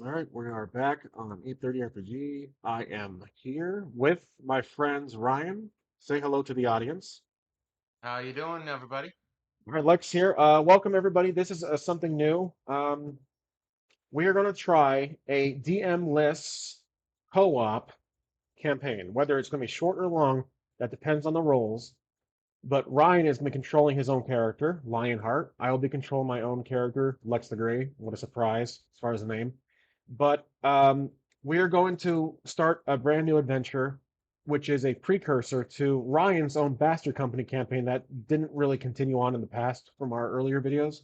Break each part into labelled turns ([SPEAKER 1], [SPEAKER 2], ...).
[SPEAKER 1] All right, we are back on 8:30 RPG. I am here with my friends Ryan. Say hello to the audience.
[SPEAKER 2] How you doing, everybody?
[SPEAKER 1] All right, Lex here. Welcome everybody. This is something new. We are going to try a DM-less co-op campaign. Whether it's going to be short or long, that depends on the roles. But Ryan is going to be controlling his own character, Lionheart. I will be controlling my own character, Lex the Grey. What a surprise, as far as the name. But we are going to start a brand new adventure, which is a precursor to Ryan's own Bastard Company campaign that didn't really continue on in the past from our earlier videos.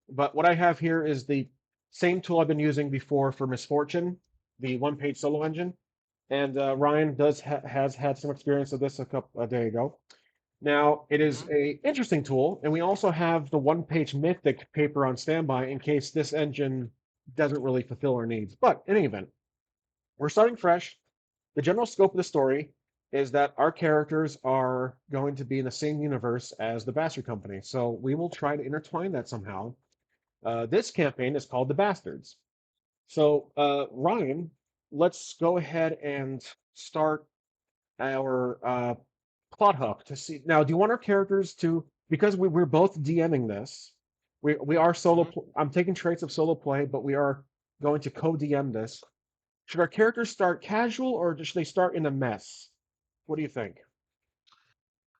[SPEAKER 1] But what I have here is the same tool I've been using before for Misfortune, the one-page solo engine. And Ryan has had some experience of this a day ago. Now, it is
[SPEAKER 2] hmm
[SPEAKER 1] a interesting tool, and we also have the one-page Mythic paper on standby in case this engine doesn't really fulfill our needs. But in any event, we're starting fresh. The general scope of the story is that our characters are going to be in the same universe as the Bastard Company, so we will try to intertwine that somehow. This campaign is called The Bastards. So, Ryan, let's go ahead and start our plot hook to see. Now, do you want our characters to, because we're both DMing this, we are solo.
[SPEAKER 2] hmm
[SPEAKER 1] I'm taking traits of solo play, but we are going to co-DM this. Should our characters start casual or should they start in a mess? What do you think?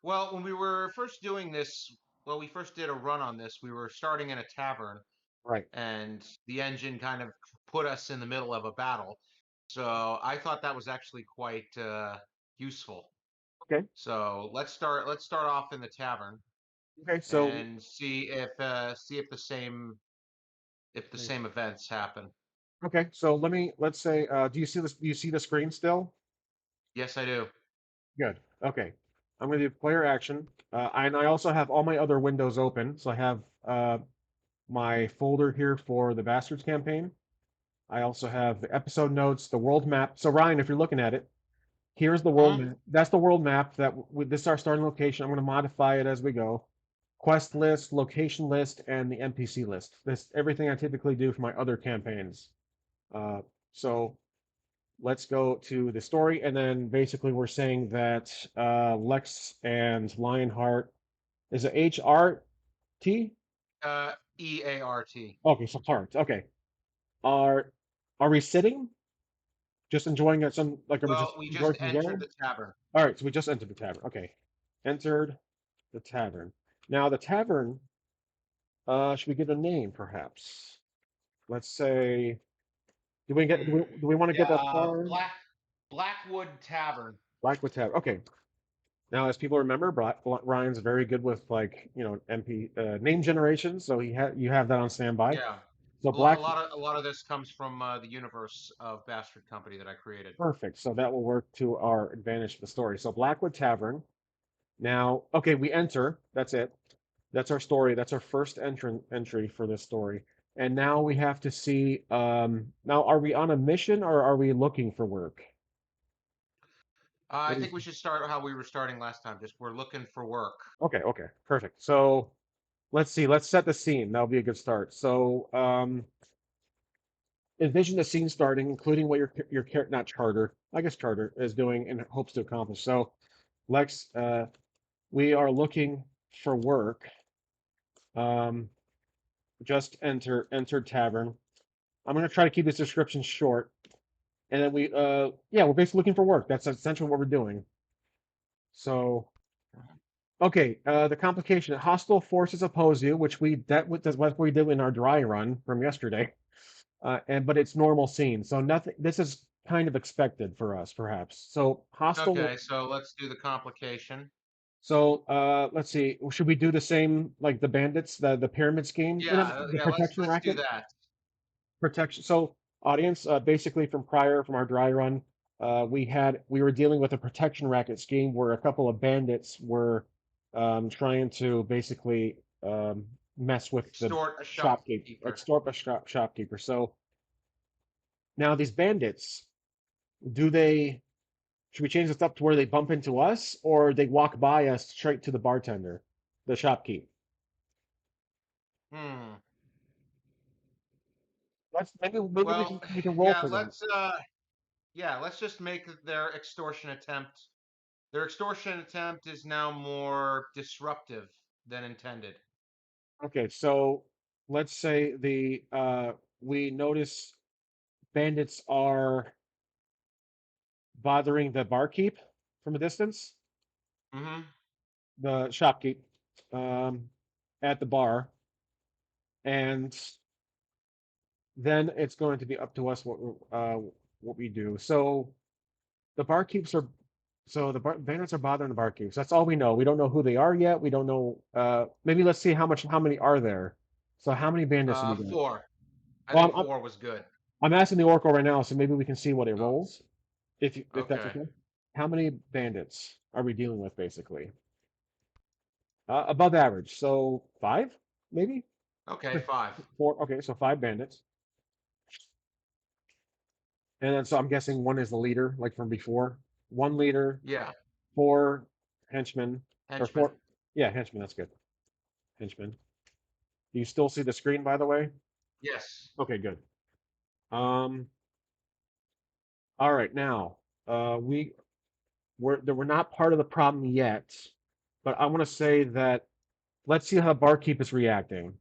[SPEAKER 2] Well, when we were first doing this, well, we first did a run on this. We were starting in a tavern,
[SPEAKER 1] Right.
[SPEAKER 2] and the engine kind of put us in the middle of a battle. So I thought that was actually quite useful.
[SPEAKER 1] Okay.
[SPEAKER 2] So let's start off in the tavern
[SPEAKER 1] Okay. So,
[SPEAKER 2] and see if the same events happen.
[SPEAKER 1] okay. So let's say, do you see this? Do you see the screen still?
[SPEAKER 2] Yes, I do.
[SPEAKER 1] Good. Okay. I'm going to do player action. And I also have all my other windows open. So I have my folder here for the Bastards campaign. I also have the episode notes, the world map. So Ryan, if you're looking at it, here's the world
[SPEAKER 2] hmm
[SPEAKER 1] map. That's the world map this is our starting location. I'm going to modify it as we go. Quest list, location list, and the NPC list. This everything I typically do for my other campaigns. So let's go to the story, and then basically we're saying that Lex and Lionheart is it HRT?
[SPEAKER 2] EART.
[SPEAKER 1] Okay, so heart. Okay, are are we sitting? Just enjoying some like are we just
[SPEAKER 2] Well, we
[SPEAKER 1] enjoying
[SPEAKER 2] just
[SPEAKER 1] some
[SPEAKER 2] entered
[SPEAKER 1] game?
[SPEAKER 2] the tavern.
[SPEAKER 1] All right, so we just entered the tavern. Okay, entered the tavern. Now the tavern. Should we give it a name, perhaps? Let's say. Do we want to get that
[SPEAKER 2] Yeah,
[SPEAKER 1] far?
[SPEAKER 2] Blackwood Tavern.
[SPEAKER 1] Blackwood Tavern. Okay. Now, as people remember, Ryan's very good with like MP name generation, so you have that on standby.
[SPEAKER 2] Yeah,
[SPEAKER 1] So
[SPEAKER 2] a lot, a
[SPEAKER 1] Black
[SPEAKER 2] lot of a lot of this comes from the universe of Bastard Company that I created.
[SPEAKER 1] perfect. So that will work to our advantage for the story. So Blackwood Tavern. Now, okay, we enter. That's it. That's our story. That's our first entry for this story. And now we have to see. Now, are we on a mission or are we looking for work?
[SPEAKER 2] I
[SPEAKER 1] What
[SPEAKER 2] think
[SPEAKER 1] is?
[SPEAKER 2] we should start how we were starting last time. Just we're looking for work.
[SPEAKER 1] Okay, okay, perfect. So let's see. Let's set the scene. That'll be a good start. So envision the scene starting, including what not Charter, I guess Charter is doing and hopes to accomplish. So Lex, we are looking for work. Um, just entered tavern. I'm gonna try to keep this description short. And then yeah, we're basically looking for work. That's essentially what we're doing. So, okay, the complication: hostile forces oppose you, which that's what we did in our dry run from yesterday. And but it's normal scene, so nothing. This is kind of expected for us, perhaps. So hostile.
[SPEAKER 2] Okay, so let's do the complication.
[SPEAKER 1] So let's see. Should we do the same like the bandits, the pyramid scheme? You know, the
[SPEAKER 2] Yeah. Let's
[SPEAKER 1] protection
[SPEAKER 2] let's do
[SPEAKER 1] racket.
[SPEAKER 2] that.
[SPEAKER 1] Protection. So, audience, basically from prior, from our dry run, we were dealing with a protection racket scheme where a couple of bandits were trying to basically mess with the
[SPEAKER 2] Extort a
[SPEAKER 1] shopkeeper,
[SPEAKER 2] shopkeeper.
[SPEAKER 1] extort a shopkeeper. So now these bandits, do they? Should we change this up to where they bump into us, or they walk by us straight to the bartender, the shopkeep?
[SPEAKER 2] Hmm.
[SPEAKER 1] Let's maybe
[SPEAKER 2] Well,
[SPEAKER 1] we can roll
[SPEAKER 2] yeah,
[SPEAKER 1] for that.
[SPEAKER 2] let's just make their extortion attempt. Their extortion attempt is now more disruptive than intended.
[SPEAKER 1] Okay, so let's say the we notice bandits are bothering the barkeep from a distance,
[SPEAKER 2] Mm-hmm.
[SPEAKER 1] the shopkeep, um, at the bar, and then it's going to be up to us what we do. So the barkeeps are bandits are bothering the barkeeps. That's all we know. We don't know who they are yet. We don't know. Maybe let's see how many are there. So how many bandits do we got?
[SPEAKER 2] Four. I
[SPEAKER 1] Well,
[SPEAKER 2] think four was good.
[SPEAKER 1] I'm asking the Oracle right now, so maybe we can see what it
[SPEAKER 2] Oh,
[SPEAKER 1] rolls, if that's
[SPEAKER 2] okay.
[SPEAKER 1] okay. How many bandits are we dealing with, basically? Above average, so five, maybe
[SPEAKER 2] Okay, five.
[SPEAKER 1] four. Okay, so five bandits, and then so I'm guessing one is the leader, like from before. One leader,
[SPEAKER 2] Yeah,
[SPEAKER 1] four henchmen, or
[SPEAKER 2] henchman.
[SPEAKER 1] four. Yeah, henchmen. That's good. Henchmen. Do you still see the screen, by the way?
[SPEAKER 2] Yes.
[SPEAKER 1] Okay, good. Um, all right, now we're not part of the problem yet, but I want to say that let's see how Barkeep is reacting.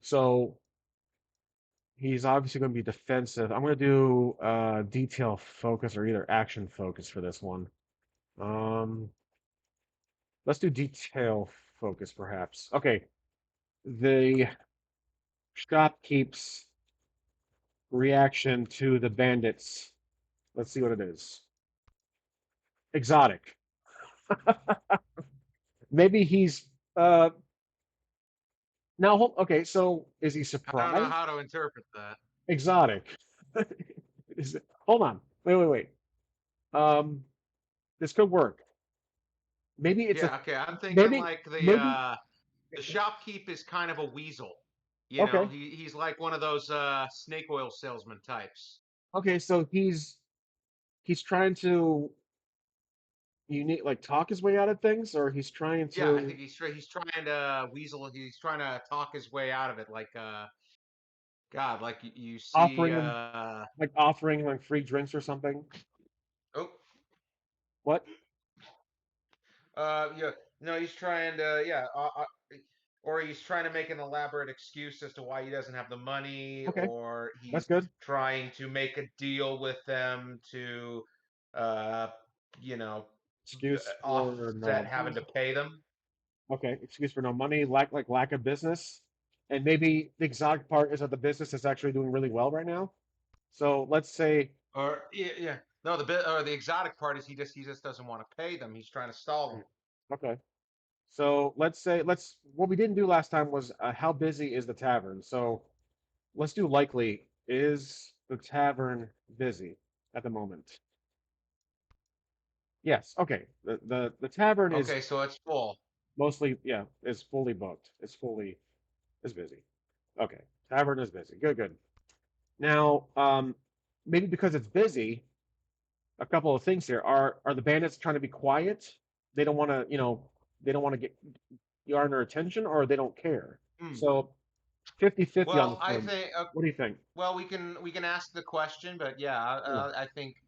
[SPEAKER 1] So he's obviously going to be defensive. I'm going to do detail focus or either action focus for this one. Um, let's do detail focus, perhaps. Okay, the shopkeep's reaction to the bandits. Let's see what it is. Exotic. Maybe he's now. Okay, so is he
[SPEAKER 2] I don't know
[SPEAKER 1] surprised?
[SPEAKER 2] how to interpret that.
[SPEAKER 1] Exotic. Hold on. Wait. Um, this could work. Maybe it's a
[SPEAKER 2] Yeah, okay. I'm thinking
[SPEAKER 1] maybe
[SPEAKER 2] like
[SPEAKER 1] maybe
[SPEAKER 2] the shopkeep is kind of a weasel. You know,
[SPEAKER 1] okay.
[SPEAKER 2] he's like one of those snake oil salesman types.
[SPEAKER 1] Okay, so he's trying to unique like talk his way out of things, or he's trying
[SPEAKER 2] Yeah, I
[SPEAKER 1] to
[SPEAKER 2] think he's trying to weasel. He's trying to talk his way out of it. Like God, like you see.
[SPEAKER 1] offering him like offering him like free drinks or something.
[SPEAKER 2] Oh,
[SPEAKER 1] What?
[SPEAKER 2] yeah, no, he's trying to, yeah, or he's trying to make an elaborate excuse as to why he doesn't have the money,
[SPEAKER 1] Okay,
[SPEAKER 2] or
[SPEAKER 1] that's
[SPEAKER 2] he's
[SPEAKER 1] good.
[SPEAKER 2] trying to make a deal with them to, uh, you know,
[SPEAKER 1] Excuse for
[SPEAKER 2] offset
[SPEAKER 1] no
[SPEAKER 2] having to pay them.
[SPEAKER 1] okay, excuse for no money, lack of business. And maybe the exotic part is that the business is actually doing really well right now. So let's say
[SPEAKER 2] Or yeah, yeah. No, the bit or the exotic part is he just doesn't want to pay them. He's trying to stall them.
[SPEAKER 1] okay. So let's say let's what we didn't do last time was how busy is the tavern? So let's do likely. Is the tavern busy at the moment? Yes. Okay. The tavern is
[SPEAKER 2] Okay, so it's full.
[SPEAKER 1] mostly yeah is fully booked. Is busy. Okay. Tavern is busy. Good. Now maybe because it's busy, a couple of things here. Are the bandits trying to be quiet? They don't want to they don't want to get you garner attention, or they don't care.
[SPEAKER 2] Hmm.
[SPEAKER 1] So 50-50 on
[SPEAKER 2] Well,
[SPEAKER 1] this
[SPEAKER 2] I
[SPEAKER 1] one.
[SPEAKER 2] think.
[SPEAKER 1] What do you think?
[SPEAKER 2] Well, we can ask the question, but yeah,
[SPEAKER 1] Yeah.
[SPEAKER 2] I think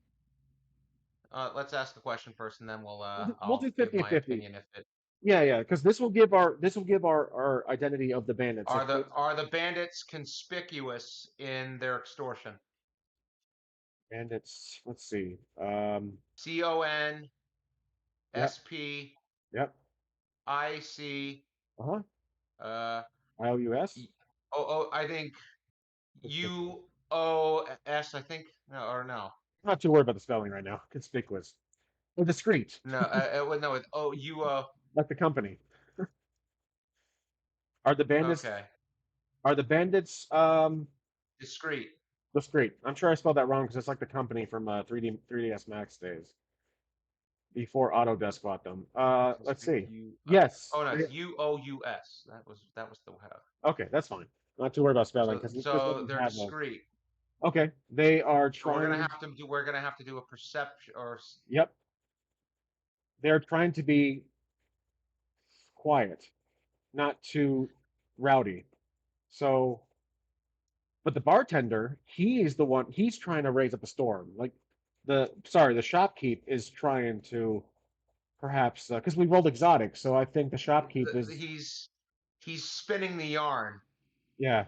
[SPEAKER 2] let's ask the question first, and then
[SPEAKER 1] We'll
[SPEAKER 2] I'll
[SPEAKER 1] do
[SPEAKER 2] give
[SPEAKER 1] 50 and
[SPEAKER 2] my
[SPEAKER 1] 50.
[SPEAKER 2] opinion if it
[SPEAKER 1] Yeah, because this will give our identity of the bandits. If it's
[SPEAKER 2] are the bandits conspicuous in their extortion.
[SPEAKER 1] bandits, let's see.
[SPEAKER 2] CON
[SPEAKER 1] Yep,
[SPEAKER 2] SP
[SPEAKER 1] yep.
[SPEAKER 2] IC
[SPEAKER 1] Uh-huh.
[SPEAKER 2] uh
[SPEAKER 1] IOUS.
[SPEAKER 2] I think
[SPEAKER 1] Let's see.
[SPEAKER 2] UOS I think no or no
[SPEAKER 1] I'm not too worried about the spelling right now. Conspicuous. Or discreet,
[SPEAKER 2] no no it's UO.
[SPEAKER 1] like the company. Are the bandits
[SPEAKER 2] Okay,
[SPEAKER 1] are the bandits
[SPEAKER 2] discreet.
[SPEAKER 1] discreet? I'm sure I spelled that wrong because it's like the company from 3DS Max days before Autodesk bought them. Let's see. Yes.
[SPEAKER 2] Oh no, it's UOUS. That was the
[SPEAKER 1] Okay, that's fine. Not too worried about spelling
[SPEAKER 2] so
[SPEAKER 1] because this
[SPEAKER 2] so
[SPEAKER 1] doesn't
[SPEAKER 2] they're
[SPEAKER 1] have a.
[SPEAKER 2] discreet.
[SPEAKER 1] Okay, they are
[SPEAKER 2] So
[SPEAKER 1] trying.
[SPEAKER 2] we're gonna have to do a perception or
[SPEAKER 1] Yep, they're trying to be quiet, not too rowdy. So But the bartender, he's the one, he's trying to raise up a storm. Like the shopkeep is trying to perhaps, because we rolled exotic, so I think the shopkeep
[SPEAKER 2] The,
[SPEAKER 1] is,
[SPEAKER 2] he's spinning the yarn.
[SPEAKER 1] yeah,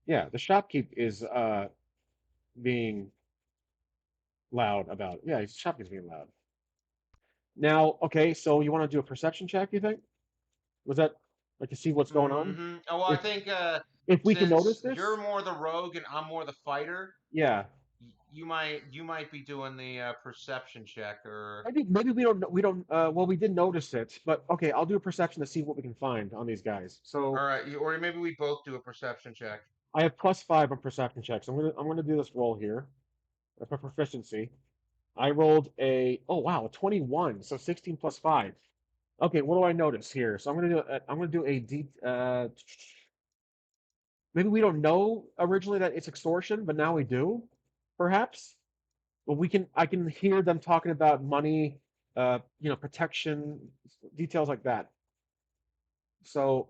[SPEAKER 1] yeah, the shopkeep is being loud about, yeah, shopkeep's being loud. Now, okay, so you want to do a perception check, you think? Was that like to see what's going on?
[SPEAKER 2] Oh, well, I
[SPEAKER 1] If
[SPEAKER 2] think
[SPEAKER 1] if we can notice
[SPEAKER 2] since you're
[SPEAKER 1] this,
[SPEAKER 2] more the rogue and I'm more the fighter,
[SPEAKER 1] yeah.
[SPEAKER 2] you might be doing the perception check or
[SPEAKER 1] Maybe we don't well we did notice it, but okay, I'll do a perception to see what we can find on these guys. So
[SPEAKER 2] all right, or maybe we both do a perception check.
[SPEAKER 1] I have +5 on perception checks. I'm gonna do this roll here for proficiency. I rolled oh wow, a 21, so 16 plus 5. Okay, what do I notice here? So I'm gonna do a deep maybe we don't know originally that it's extortion, but now we do, perhaps. But I can hear them talking about money, protection, details like that. So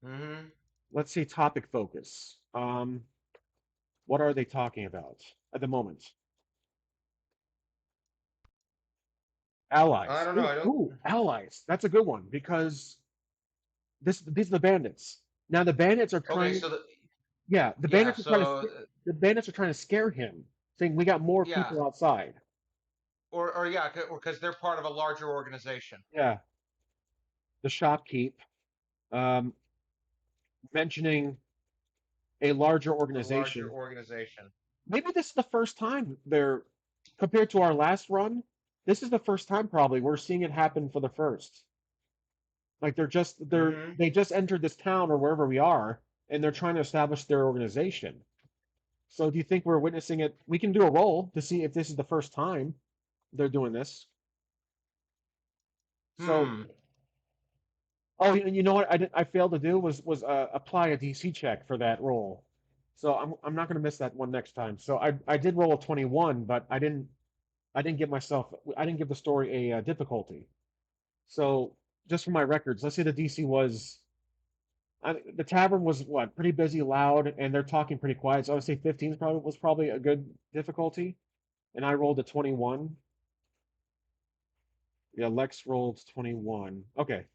[SPEAKER 2] Mm-hmm.
[SPEAKER 1] let's see topic focus. What are they talking about at the moment?
[SPEAKER 2] I
[SPEAKER 1] Allies.
[SPEAKER 2] don't know.
[SPEAKER 1] Ooh,
[SPEAKER 2] I don't.
[SPEAKER 1] ooh, allies. That's a good one because these are the bandits. Now the bandits are
[SPEAKER 2] Okay,
[SPEAKER 1] trying.
[SPEAKER 2] so
[SPEAKER 1] Yeah,
[SPEAKER 2] yeah, so
[SPEAKER 1] the bandits are trying to scare him, saying we got more
[SPEAKER 2] yeah,
[SPEAKER 1] people outside.
[SPEAKER 2] or yeah, or because they're part of a larger organization,
[SPEAKER 1] Yeah, the shopkeep, um, mentioning a larger
[SPEAKER 2] a larger
[SPEAKER 1] organization.
[SPEAKER 2] organization.
[SPEAKER 1] Maybe this is the first time they're compared to our last run. This is the first time probably we're seeing it happen for the first. Like
[SPEAKER 2] Mm-hmm.
[SPEAKER 1] they just entered this town or wherever we are, and they're trying to establish their organization. So do you think we're witnessing it? We can do a roll to see if this is the first time they're doing this. So,
[SPEAKER 2] Hmm.
[SPEAKER 1] oh, and you know what I failed to do was apply a DC check for that roll. So I'm not going to miss that one next time. So I did roll a 21, but I didn't give the story a difficulty. So just for my records, let's say the DC was the tavern was what pretty busy, loud, and they're talking pretty quiet. So I would say 15 was probably a good difficulty, and I rolled a 21. Yeah, Lex rolled 21. Okay,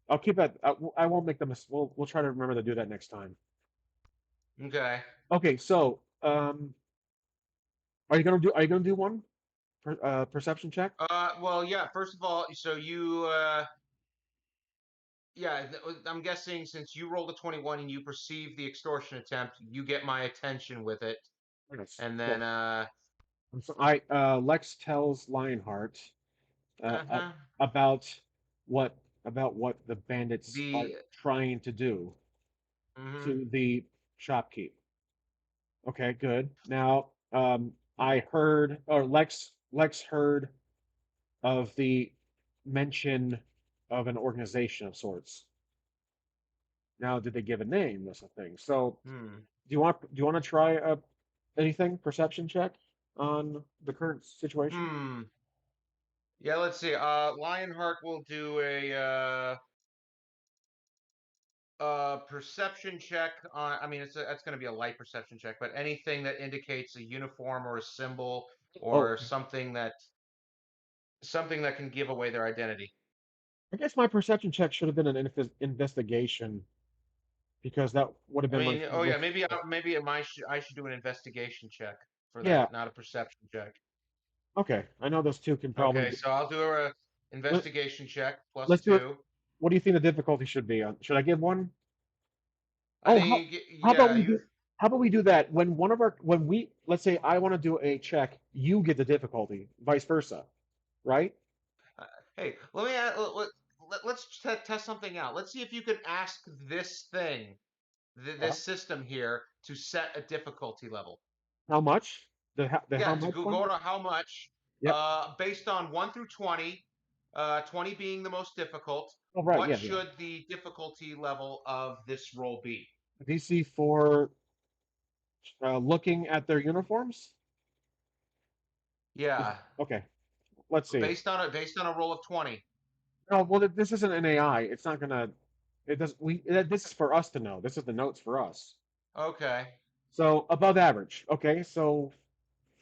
[SPEAKER 1] I'll keep that. I won't make them. We'll try to remember to do that next time.
[SPEAKER 2] Okay.
[SPEAKER 1] Okay, so are you gonna do one perception check?
[SPEAKER 2] Well, yeah. First of all, so you yeah, I'm guessing since you rolled a 21 and you perceive the extortion attempt, you get my attention with it,
[SPEAKER 1] Yes.
[SPEAKER 2] and
[SPEAKER 1] Okay.
[SPEAKER 2] then
[SPEAKER 1] I Lex tells Lionheart uh,
[SPEAKER 2] uh-huh,
[SPEAKER 1] about what what the bandits are
[SPEAKER 2] the
[SPEAKER 1] trying to do
[SPEAKER 2] mm-hmm,
[SPEAKER 1] to the shopkeep. Okay, good. Now, I heard, or Lex heard of the mention of an organization of sorts. Now, did they give a name? That's the thing. So,
[SPEAKER 2] hmm,
[SPEAKER 1] do you want to try anything perception check on the current situation?
[SPEAKER 2] hmm. Yeah, let's see. Lionheart will do a perception check on. I mean, that's going to be a light perception check, but anything that indicates a uniform or a symbol
[SPEAKER 1] Oh,
[SPEAKER 2] or something that can give away their identity.
[SPEAKER 1] I guess my perception check should have been an investigation because that would have
[SPEAKER 2] I
[SPEAKER 1] been
[SPEAKER 2] mean,
[SPEAKER 1] my
[SPEAKER 2] oh yeah,
[SPEAKER 1] most.
[SPEAKER 2] maybe I should do an investigation check for
[SPEAKER 1] Yeah.
[SPEAKER 2] that, not a perception check.
[SPEAKER 1] Okay. I know those two can probably.
[SPEAKER 2] Okay, so I'll do a
[SPEAKER 1] Let,
[SPEAKER 2] investigation check plus
[SPEAKER 1] let's do it.
[SPEAKER 2] two.
[SPEAKER 1] What do you think the difficulty should be on? Should I give one?
[SPEAKER 2] I
[SPEAKER 1] Oh,
[SPEAKER 2] think
[SPEAKER 1] how about
[SPEAKER 2] yeah,
[SPEAKER 1] we do how about we do that when when we let's say I want to do a check, you get the difficulty, vice versa, right?
[SPEAKER 2] uh, hey, let me let's test something out. Let's see if you can ask this thing,
[SPEAKER 1] Yeah.
[SPEAKER 2] this system here, to set a difficulty level.
[SPEAKER 1] How much? The how
[SPEAKER 2] Yeah, to
[SPEAKER 1] much
[SPEAKER 2] go
[SPEAKER 1] one?
[SPEAKER 2] to how much,
[SPEAKER 1] Yep.
[SPEAKER 2] based on 1 through 20, 20 being the most difficult,
[SPEAKER 1] Oh, right.
[SPEAKER 2] what
[SPEAKER 1] Yeah, yeah.
[SPEAKER 2] should the difficulty level of this roll be?
[SPEAKER 1] DC for looking at their uniforms.
[SPEAKER 2] Yeah,
[SPEAKER 1] Okay. Let's see.
[SPEAKER 2] based on a roll of 20.
[SPEAKER 1] Oh, well, this isn't an AI. It's not gonna. It does. This is for us to know. This is the notes for us.
[SPEAKER 2] Okay.
[SPEAKER 1] So above average. Okay, so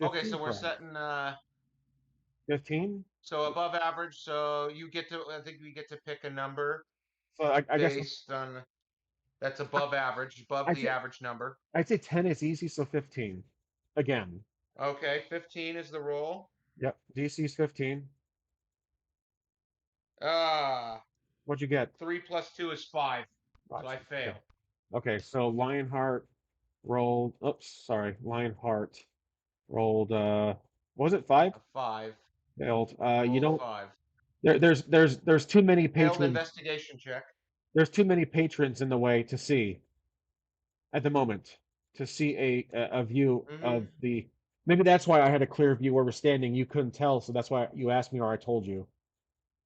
[SPEAKER 2] Okay,
[SPEAKER 1] 15
[SPEAKER 2] so we're
[SPEAKER 1] perhaps.
[SPEAKER 2] setting
[SPEAKER 1] 15?
[SPEAKER 2] so above average, so you get to I think we get to pick a number
[SPEAKER 1] So I guess
[SPEAKER 2] based on that's
[SPEAKER 1] I-
[SPEAKER 2] above average, above
[SPEAKER 1] I'd
[SPEAKER 2] the
[SPEAKER 1] say
[SPEAKER 2] average number.
[SPEAKER 1] I'd say 10 is easy, so 15. Again.
[SPEAKER 2] Okay, 15 is the roll.
[SPEAKER 1] Yep. DC's 15.
[SPEAKER 2] Ah,
[SPEAKER 1] What'd you get?
[SPEAKER 2] 3 plus 2 is 5. So I
[SPEAKER 1] Gotcha. Okay.
[SPEAKER 2] fail.
[SPEAKER 1] Okay, so Lionheart rolled, oops, sorry. Lionheart rolled what was it, 5?
[SPEAKER 2] A 5.
[SPEAKER 1] Failed. You
[SPEAKER 2] Rolled a
[SPEAKER 1] don't
[SPEAKER 2] 5.
[SPEAKER 1] there's too many
[SPEAKER 2] Failed
[SPEAKER 1] patrons.
[SPEAKER 2] investigation check.
[SPEAKER 1] There's too many patrons in the way to see at the moment to see a view of
[SPEAKER 2] Mm-hmm.
[SPEAKER 1] the. Maybe that's why I had a clear view where we're standing. You couldn't tell, so that's why you asked me or I told you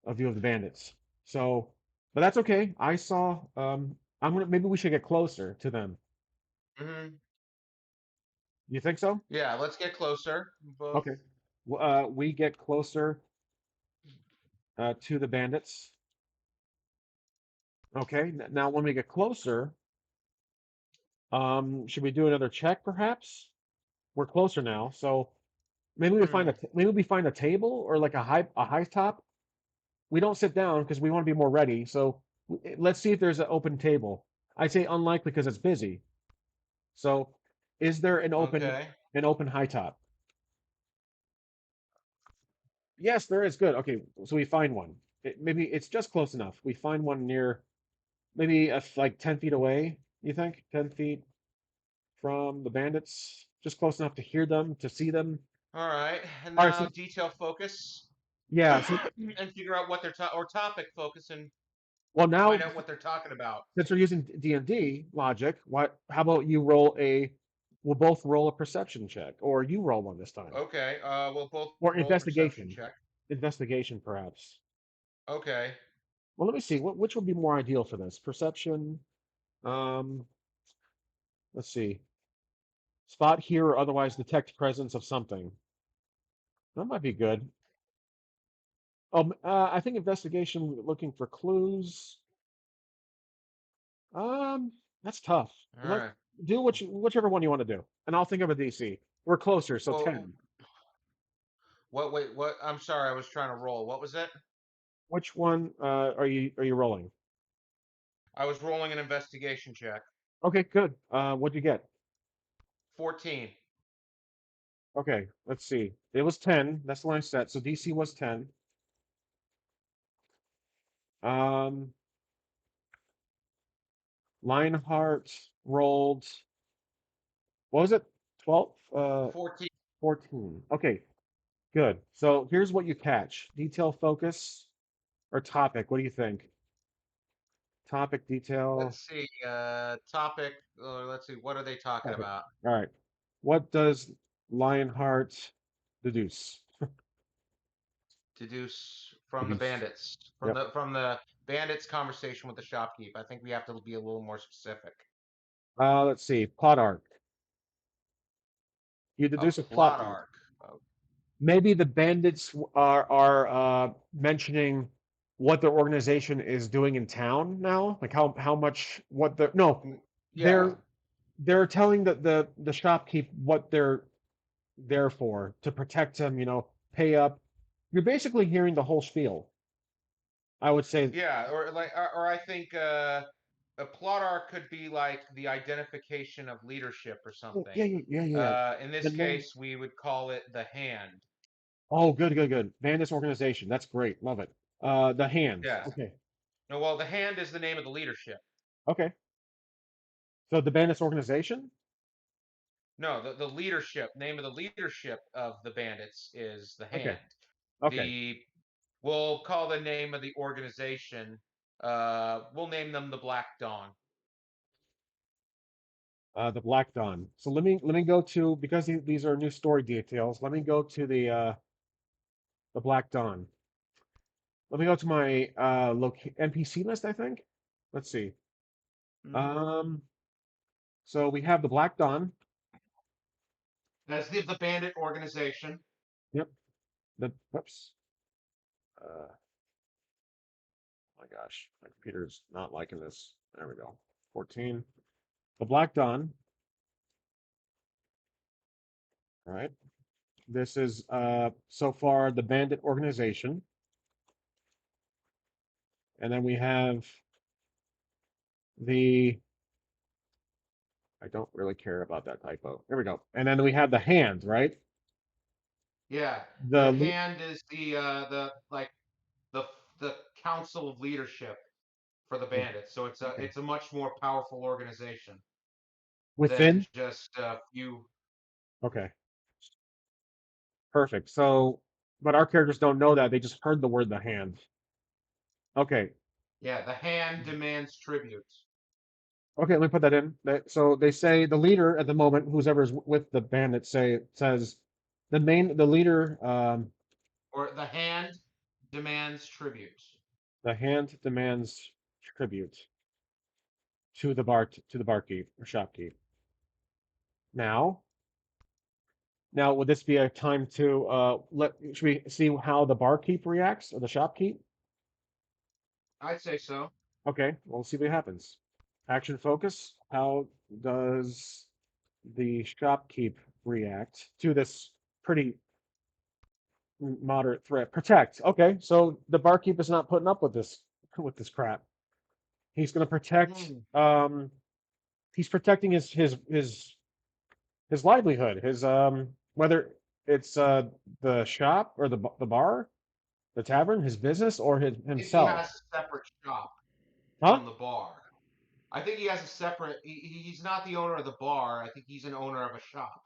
[SPEAKER 1] a view of the bandits. So, but that's okay. I saw. I'm gonna. Maybe we should get closer to them.
[SPEAKER 2] Mm-hmm.
[SPEAKER 1] You think so?
[SPEAKER 2] Yeah, let's get closer. Both.
[SPEAKER 1] Okay. We get closer to the bandits. Okay. Now, when we get closer, should we do another check, perhaps? We're closer now, so
[SPEAKER 2] Hmm.
[SPEAKER 1] maybe we find a table or like a high top. We don't sit down because we want to be more ready. So let's see if there's an open table. I'd say unlikely because it's busy. So, is there
[SPEAKER 2] Okay.
[SPEAKER 1] an open high top? Yes, there is. Good. Okay, so we find one. Maybe it's just close enough. We find one near maybe like 10 feet away. You think 10 feet from the bandits, just close enough to hear them, to see them.
[SPEAKER 2] All right. And
[SPEAKER 1] All right. So
[SPEAKER 2] now detail focus
[SPEAKER 1] yeah. So
[SPEAKER 2] and figure out what they're or topic focus and
[SPEAKER 1] well
[SPEAKER 2] find
[SPEAKER 1] now
[SPEAKER 2] out what they're talking about.
[SPEAKER 1] since we're using D&D logic, what? How about you roll a? We'll both roll a perception check, or you roll one this time,
[SPEAKER 2] Okay. We'll both
[SPEAKER 1] or
[SPEAKER 2] roll a perception
[SPEAKER 1] investigation.
[SPEAKER 2] check.
[SPEAKER 1] Investigation, perhaps.
[SPEAKER 2] Okay.
[SPEAKER 1] Well, let me see. Which would be more ideal for this? Perception. Um, let's see. Spot here or otherwise detect presence of something. That might be good. I think investigation looking for clues. Um, that's tough.
[SPEAKER 2] All
[SPEAKER 1] Let
[SPEAKER 2] right.
[SPEAKER 1] do whichever one you want to do, and I'll think of a DC. We're closer, so
[SPEAKER 2] Well,
[SPEAKER 1] 10.
[SPEAKER 2] what? Wait. What? I'm sorry. I was trying to roll. What was it?
[SPEAKER 1] Which one are you rolling?
[SPEAKER 2] I was rolling an investigation check.
[SPEAKER 1] Okay, good. What'd you get?
[SPEAKER 2] 14.
[SPEAKER 1] Okay, let's see. It was 10. That's the line set. So DC was 10. Um, Lionheart rolled, what was it? 12?
[SPEAKER 2] 14.
[SPEAKER 1] 14. Okay, good. So here's what you catch. Detail focus or topic. What do you think? Topic, detail,
[SPEAKER 2] Let's see. Topic. Let's see. What are they talking
[SPEAKER 1] topic.
[SPEAKER 2] about?
[SPEAKER 1] All right. What does Lionheart deduce?
[SPEAKER 2] Deduce from the
[SPEAKER 1] Deduce.
[SPEAKER 2] bandits. From
[SPEAKER 1] Yep.
[SPEAKER 2] the bandits' conversation with the shopkeep. I think we have to be a little more specific.
[SPEAKER 1] Let's see. Plot arc. You
[SPEAKER 2] A
[SPEAKER 1] deduce a plot
[SPEAKER 2] plot
[SPEAKER 1] arc.
[SPEAKER 2] arc. Oh,
[SPEAKER 1] Maybe the bandits are mentioning what their organization is doing in town now, like how much what the no,
[SPEAKER 2] yeah.
[SPEAKER 1] they're they're telling the shopkeep what they're there for to protect him, pay up. You're basically hearing the whole spiel. I would say,
[SPEAKER 2] Yeah. Or I think a plot arc could be like the identification of leadership or
[SPEAKER 1] oh,
[SPEAKER 2] something.
[SPEAKER 1] yeah, yeah, yeah, yeah, yeah.
[SPEAKER 2] In this
[SPEAKER 1] The name.
[SPEAKER 2] case, we would call it the hand.
[SPEAKER 1] Oh, good, good, good. Bandits organization. That's great. Love it. The hand.
[SPEAKER 2] Yeah.
[SPEAKER 1] Okay,
[SPEAKER 2] No, well, the hand is the name of the leadership.
[SPEAKER 1] okay. So the bandits organization.
[SPEAKER 2] No, the leadership, name of the leadership of the bandits is the
[SPEAKER 1] Okay,
[SPEAKER 2] hand.
[SPEAKER 1] okay.
[SPEAKER 2] The We'll call the name of the organization. We'll name them the Black Dawn.
[SPEAKER 1] The Black Dawn. So let me go to because these are new story details. Let me go to the Black Dawn. Let me go to my NPC list. I think. Let's see.
[SPEAKER 2] Mhm.
[SPEAKER 1] Um. So we have the Black Dawn.
[SPEAKER 2] That's the bandit organization.
[SPEAKER 1] Yep. The whoops. Oh my gosh, my computer's not liking this. There we go. 14. The Black Dawn. All right. This is so far the bandit organization. And then we have the, I don't really care about that typo. There we go. And then we have the hand, right?
[SPEAKER 2] Yeah,
[SPEAKER 1] The
[SPEAKER 2] the
[SPEAKER 1] le-
[SPEAKER 2] hand is the like the the council of leadership for the bandits. So
[SPEAKER 1] okay.
[SPEAKER 2] it's a much more powerful organization than
[SPEAKER 1] Within.
[SPEAKER 2] just a few.
[SPEAKER 1] Okay, perfect. So, but our characters don't know that. They just heard the word the hand. Okay.
[SPEAKER 2] Yeah, the hand demands tribute,
[SPEAKER 1] Okay, let me put that in. So they say the leader at the moment, who's ever's with the bandit, says the leader,
[SPEAKER 2] or the hand demands tribute.
[SPEAKER 1] the hand demands tribute to the barkeep or shopkeep. Now, now would this be a time to let should we see how the barkeep reacts or the shopkeep?
[SPEAKER 2] I'd say so.
[SPEAKER 1] Okay, we'll see what happens. Action focus. How does the shopkeep react to this pretty moderate threat? Protect. Okay, so the barkeep is not putting up with this crap. He's going to protect.
[SPEAKER 2] Hmm.
[SPEAKER 1] He's protecting his livelihood. His whether it's the shop or the bar, the tavern, his business, or
[SPEAKER 2] I think he
[SPEAKER 1] himself.
[SPEAKER 2] has a separate shop
[SPEAKER 1] Huh?
[SPEAKER 2] from the bar. I think he has a separate. He's not the owner of the bar. I think he's an owner of a shop.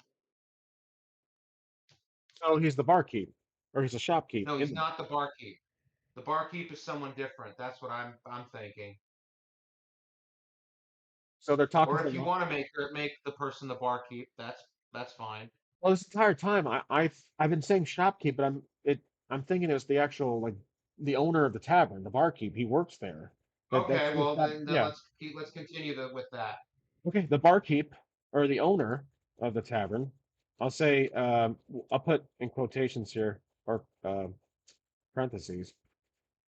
[SPEAKER 1] So he's the barkeep, or he's a shopkeep.
[SPEAKER 2] No, he's not the barkeep. The barkeep is someone different. That's what I'm thinking.
[SPEAKER 1] So they're talking
[SPEAKER 2] Or
[SPEAKER 1] to the
[SPEAKER 2] if you want to make the person the barkeep, that's fine.
[SPEAKER 1] well, this entire time I've been saying shopkeep, but I'm thinking it was the actual like the owner of the tavern, the barkeep. He works there. That's
[SPEAKER 2] Okay,
[SPEAKER 1] the
[SPEAKER 2] well then
[SPEAKER 1] yeah.
[SPEAKER 2] let's continue with that.
[SPEAKER 1] Okay, the barkeep or the owner of the tavern. I'll say I'll put in quotations here or parentheses.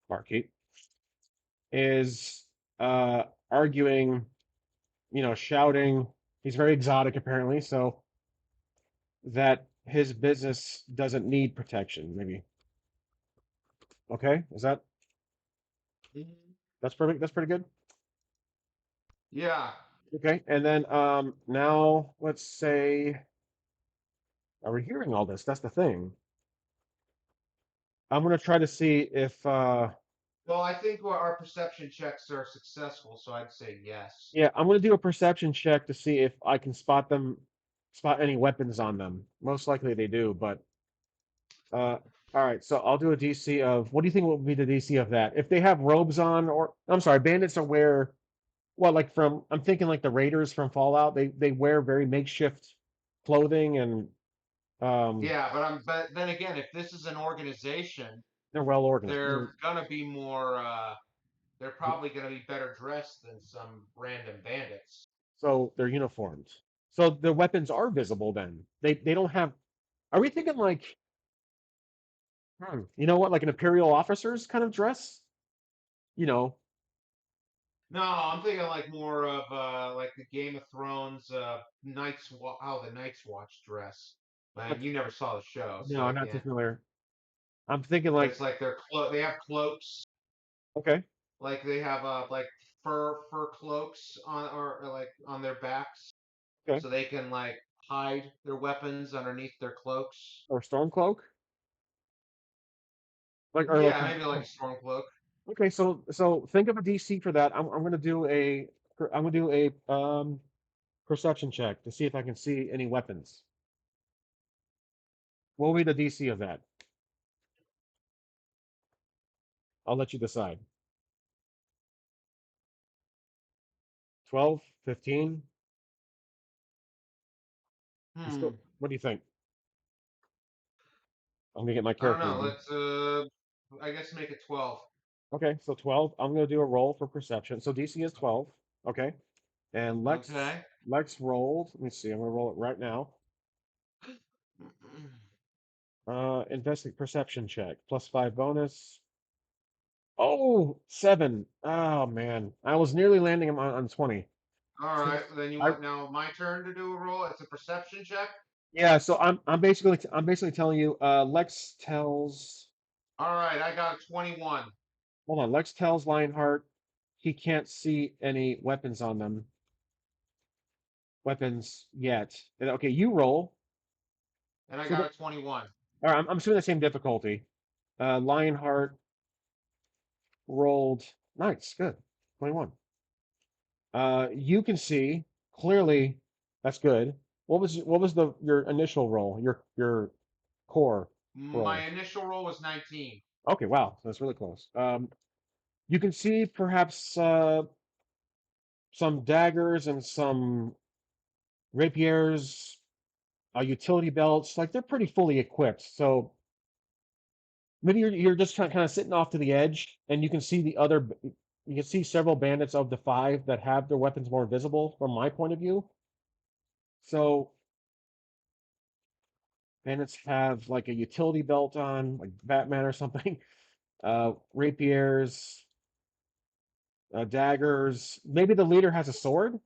[SPEAKER 1] Barkeep is arguing, shouting. He's very exotic apparently, so that his business doesn't need protection. Maybe okay. Is that
[SPEAKER 2] Mhm.
[SPEAKER 1] That's perfect. That's pretty good.
[SPEAKER 2] Yeah.
[SPEAKER 1] Okay. And then now let's say are we hearing all this? That's the thing. I'm gonna try to see if
[SPEAKER 2] Well, I think our perception checks are successful, so I'd say yes.
[SPEAKER 1] yeah, I'm gonna do a perception check to see if I can spot any weapons on them. Most likely they do, but all right, so I'll do a DC of what do you think will be the DC of that? If they have robes on, or I'm sorry, bandits are wear well, like from I'm thinking like the Raiders from Fallout, they wear very makeshift clothing and um
[SPEAKER 2] Yeah, but then again, if this is an organization,
[SPEAKER 1] they're well organized.
[SPEAKER 2] they're gonna be more. They're probably gonna be better dressed than some random bandits.
[SPEAKER 1] So they're uniformed. So the weapons are visible then. They don't have are we thinking like you know what, like an imperial officer's kind of dress? You know,
[SPEAKER 2] No, I'm thinking like more of like the Game of Thrones how the Night's Watch dress.
[SPEAKER 1] but
[SPEAKER 2] Man, you never saw the show, so
[SPEAKER 1] no,
[SPEAKER 2] I
[SPEAKER 1] not too
[SPEAKER 2] can't.
[SPEAKER 1] familiar. I'm thinking
[SPEAKER 2] But
[SPEAKER 1] like
[SPEAKER 2] it's like they have cloaks,
[SPEAKER 1] okay,
[SPEAKER 2] like they have like fur cloaks or like on their backs,
[SPEAKER 1] okay.
[SPEAKER 2] so they can like hide their weapons underneath their cloaks.
[SPEAKER 1] Or stormcloak? Like or like
[SPEAKER 2] Yeah, maybe like a storm cloak.
[SPEAKER 1] okay, so think of a DC for that. I'm gonna do I'm gonna do a perception check to see if I can see any weapons. What will be the DC of that? I'll let you decide. 12, 15? You still
[SPEAKER 2] Hmm.
[SPEAKER 1] what do you think? I'm gonna get my
[SPEAKER 2] I don't
[SPEAKER 1] character
[SPEAKER 2] know.
[SPEAKER 1] ready.
[SPEAKER 2] Let's I guess make it 12.
[SPEAKER 1] Okay, so 12. I'm gonna do a roll for perception. So DC is 12. Okay. And
[SPEAKER 2] Okay.
[SPEAKER 1] Lex rolled. Let me see. I'm gonna roll it right now. Investigate perception check. +5 bonus. Oh, 7. Oh man. I was nearly landing him on 20.
[SPEAKER 2] All
[SPEAKER 1] So
[SPEAKER 2] right. Then you
[SPEAKER 1] I
[SPEAKER 2] want now my turn to do a roll. It's a perception check.
[SPEAKER 1] Yeah, so I'm basically telling you, Lex tells
[SPEAKER 2] All right, I got a 21.
[SPEAKER 1] hold on, Lex tells Lionheart he can't see any weapons yet. Okay, you roll.
[SPEAKER 2] And I
[SPEAKER 1] So
[SPEAKER 2] got a 21.
[SPEAKER 1] all right, I'm assuming the same difficulty. Lionheart rolled nice, good. 21. You can see clearly that's good. What was the your initial roll, your core
[SPEAKER 2] My
[SPEAKER 1] roll?
[SPEAKER 2] initial roll was 19.
[SPEAKER 1] Okay, wow, that's really close. You can see perhaps some daggers and some rapiers, utility belts. Like they're pretty fully equipped. So maybe you're just kind of sitting off to the edge, and you can see you can see several bandits of the five that have their weapons more visible from my point of view. So bandits have like a utility belt on, like Batman or something. Rapiers, daggers. Maybe the leader has a sword.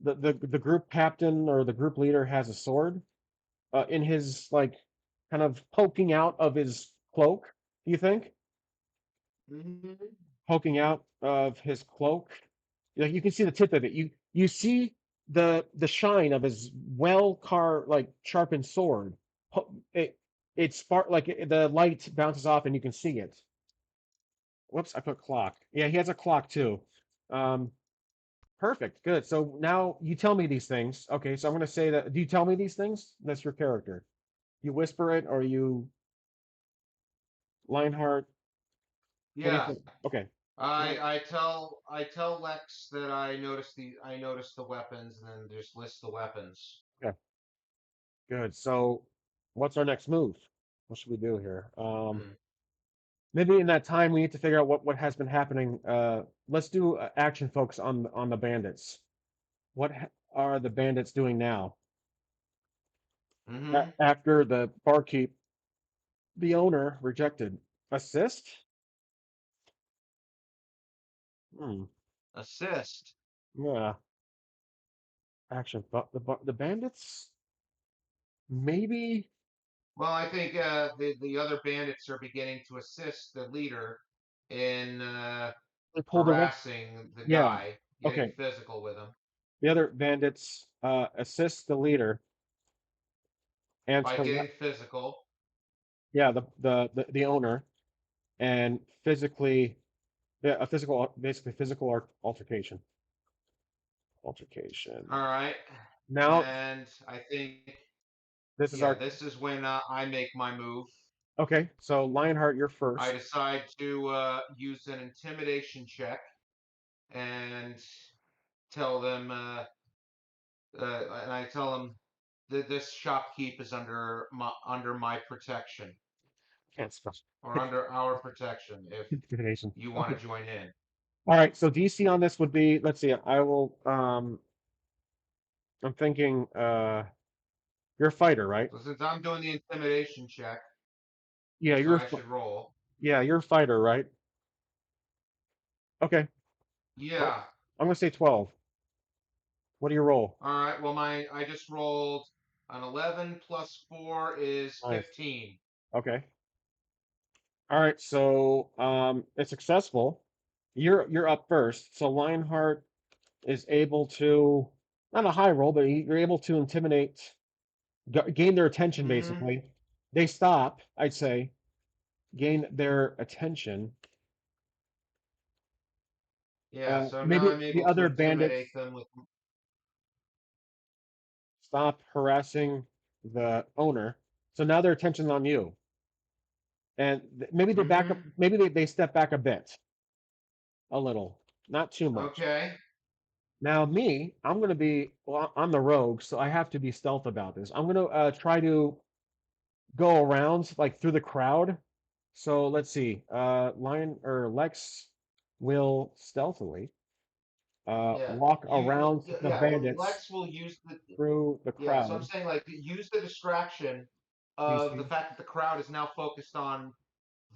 [SPEAKER 1] The group captain or the group leader has a sword in his like kind of poking out of his cloak. Do you think
[SPEAKER 2] Hmm.
[SPEAKER 1] poking out of his cloak? Like you can see the tip of it. You see the shine of his well carved like sharpened sword. It it spark like the light bounces off and you can see it. Whoops, I put clock. Yeah, he has a clock too. Um, Perfect. Good. So now you tell me these things. Okay, so I'm going to say that. Do you tell me these things? That's your character. You whisper it, or you Lionheart? What do you
[SPEAKER 2] Yeah.
[SPEAKER 1] think? Okay. So
[SPEAKER 2] I tell Lex that I noticed the weapons and then just list the weapons.
[SPEAKER 1] yeah, good. So what's our next move? What should we do here?
[SPEAKER 2] Hmm.
[SPEAKER 1] Maybe in that time we need to figure out what has been happening. Let's do action focus on the bandits. Are the bandits doing now?
[SPEAKER 2] Hmm.
[SPEAKER 1] After the barkeep, the owner rejected assist. Hmm.
[SPEAKER 2] Assist.
[SPEAKER 1] Yeah. Action. But the bandits maybe
[SPEAKER 2] Well, I think the other bandits are beginning to assist the leader in
[SPEAKER 1] they pulled their weapon.
[SPEAKER 2] harassing the
[SPEAKER 1] Yeah.
[SPEAKER 2] guy, getting
[SPEAKER 1] Okay.
[SPEAKER 2] physical with him
[SPEAKER 1] The other bandits assist the leader and
[SPEAKER 2] by getting physical.
[SPEAKER 1] yeah the owner and physically yeah a physical basically physical altercation
[SPEAKER 2] All
[SPEAKER 1] altercation.
[SPEAKER 2] right.
[SPEAKER 1] Now
[SPEAKER 2] And I think,
[SPEAKER 1] this is
[SPEAKER 2] yeah,
[SPEAKER 1] our
[SPEAKER 2] this is when I make my move.
[SPEAKER 1] okay. So Lionheart, you're
[SPEAKER 2] I
[SPEAKER 1] first.
[SPEAKER 2] decide to use an intimidation check and tell them, and I tell them that this shopkeep is under my protection,
[SPEAKER 1] Can't spell
[SPEAKER 2] or under our protection if
[SPEAKER 1] intimidation.
[SPEAKER 2] you want
[SPEAKER 1] Okay.
[SPEAKER 2] to join in.
[SPEAKER 1] All right. So DC on this would be let's see. I will. I'm thinking. You're a fighter, right?
[SPEAKER 2] So since I'm doing the intimidation check,
[SPEAKER 1] Yeah.
[SPEAKER 2] so I should roll.
[SPEAKER 1] Yeah. You're a fighter, right? Okay. Well,
[SPEAKER 2] Yeah.
[SPEAKER 1] I'm gonna say 12. What do you roll?
[SPEAKER 2] All right. Well, I just rolled an 11 plus 4 is
[SPEAKER 1] Nice.
[SPEAKER 2] 15.
[SPEAKER 1] Okay. All right. So it's successful. You're up first. So Lionheart is able to not a high roll, but you're able to intimidate, gain their attention.
[SPEAKER 2] Mm-hmm.
[SPEAKER 1] Basically, they stop. I'd say gain their attention.
[SPEAKER 2] Yeah. So now
[SPEAKER 1] Maybe
[SPEAKER 2] I'm
[SPEAKER 1] the
[SPEAKER 2] able to
[SPEAKER 1] other
[SPEAKER 2] intimidate
[SPEAKER 1] bandits
[SPEAKER 2] them with.
[SPEAKER 1] stop harassing the owner. So now their attention's on you, and maybe they back up.
[SPEAKER 2] Mm-hmm.
[SPEAKER 1] Maybe they step back a bit, a little, not too much.
[SPEAKER 2] Okay.
[SPEAKER 1] Now, me, I'm going to be, well, I'm the rogue, so I have to be stealth about this. I'm going to try to go around like through the crowd. So let's see. Lion or Lex will stealthily
[SPEAKER 2] Yeah.
[SPEAKER 1] walk
[SPEAKER 2] You
[SPEAKER 1] around the
[SPEAKER 2] yeah.
[SPEAKER 1] bandits
[SPEAKER 2] Lex will use the
[SPEAKER 1] through the
[SPEAKER 2] Yeah. So I'm
[SPEAKER 1] crowd.
[SPEAKER 2] saying like use the distraction of the
[SPEAKER 1] DC.
[SPEAKER 2] fact that the crowd is now focused on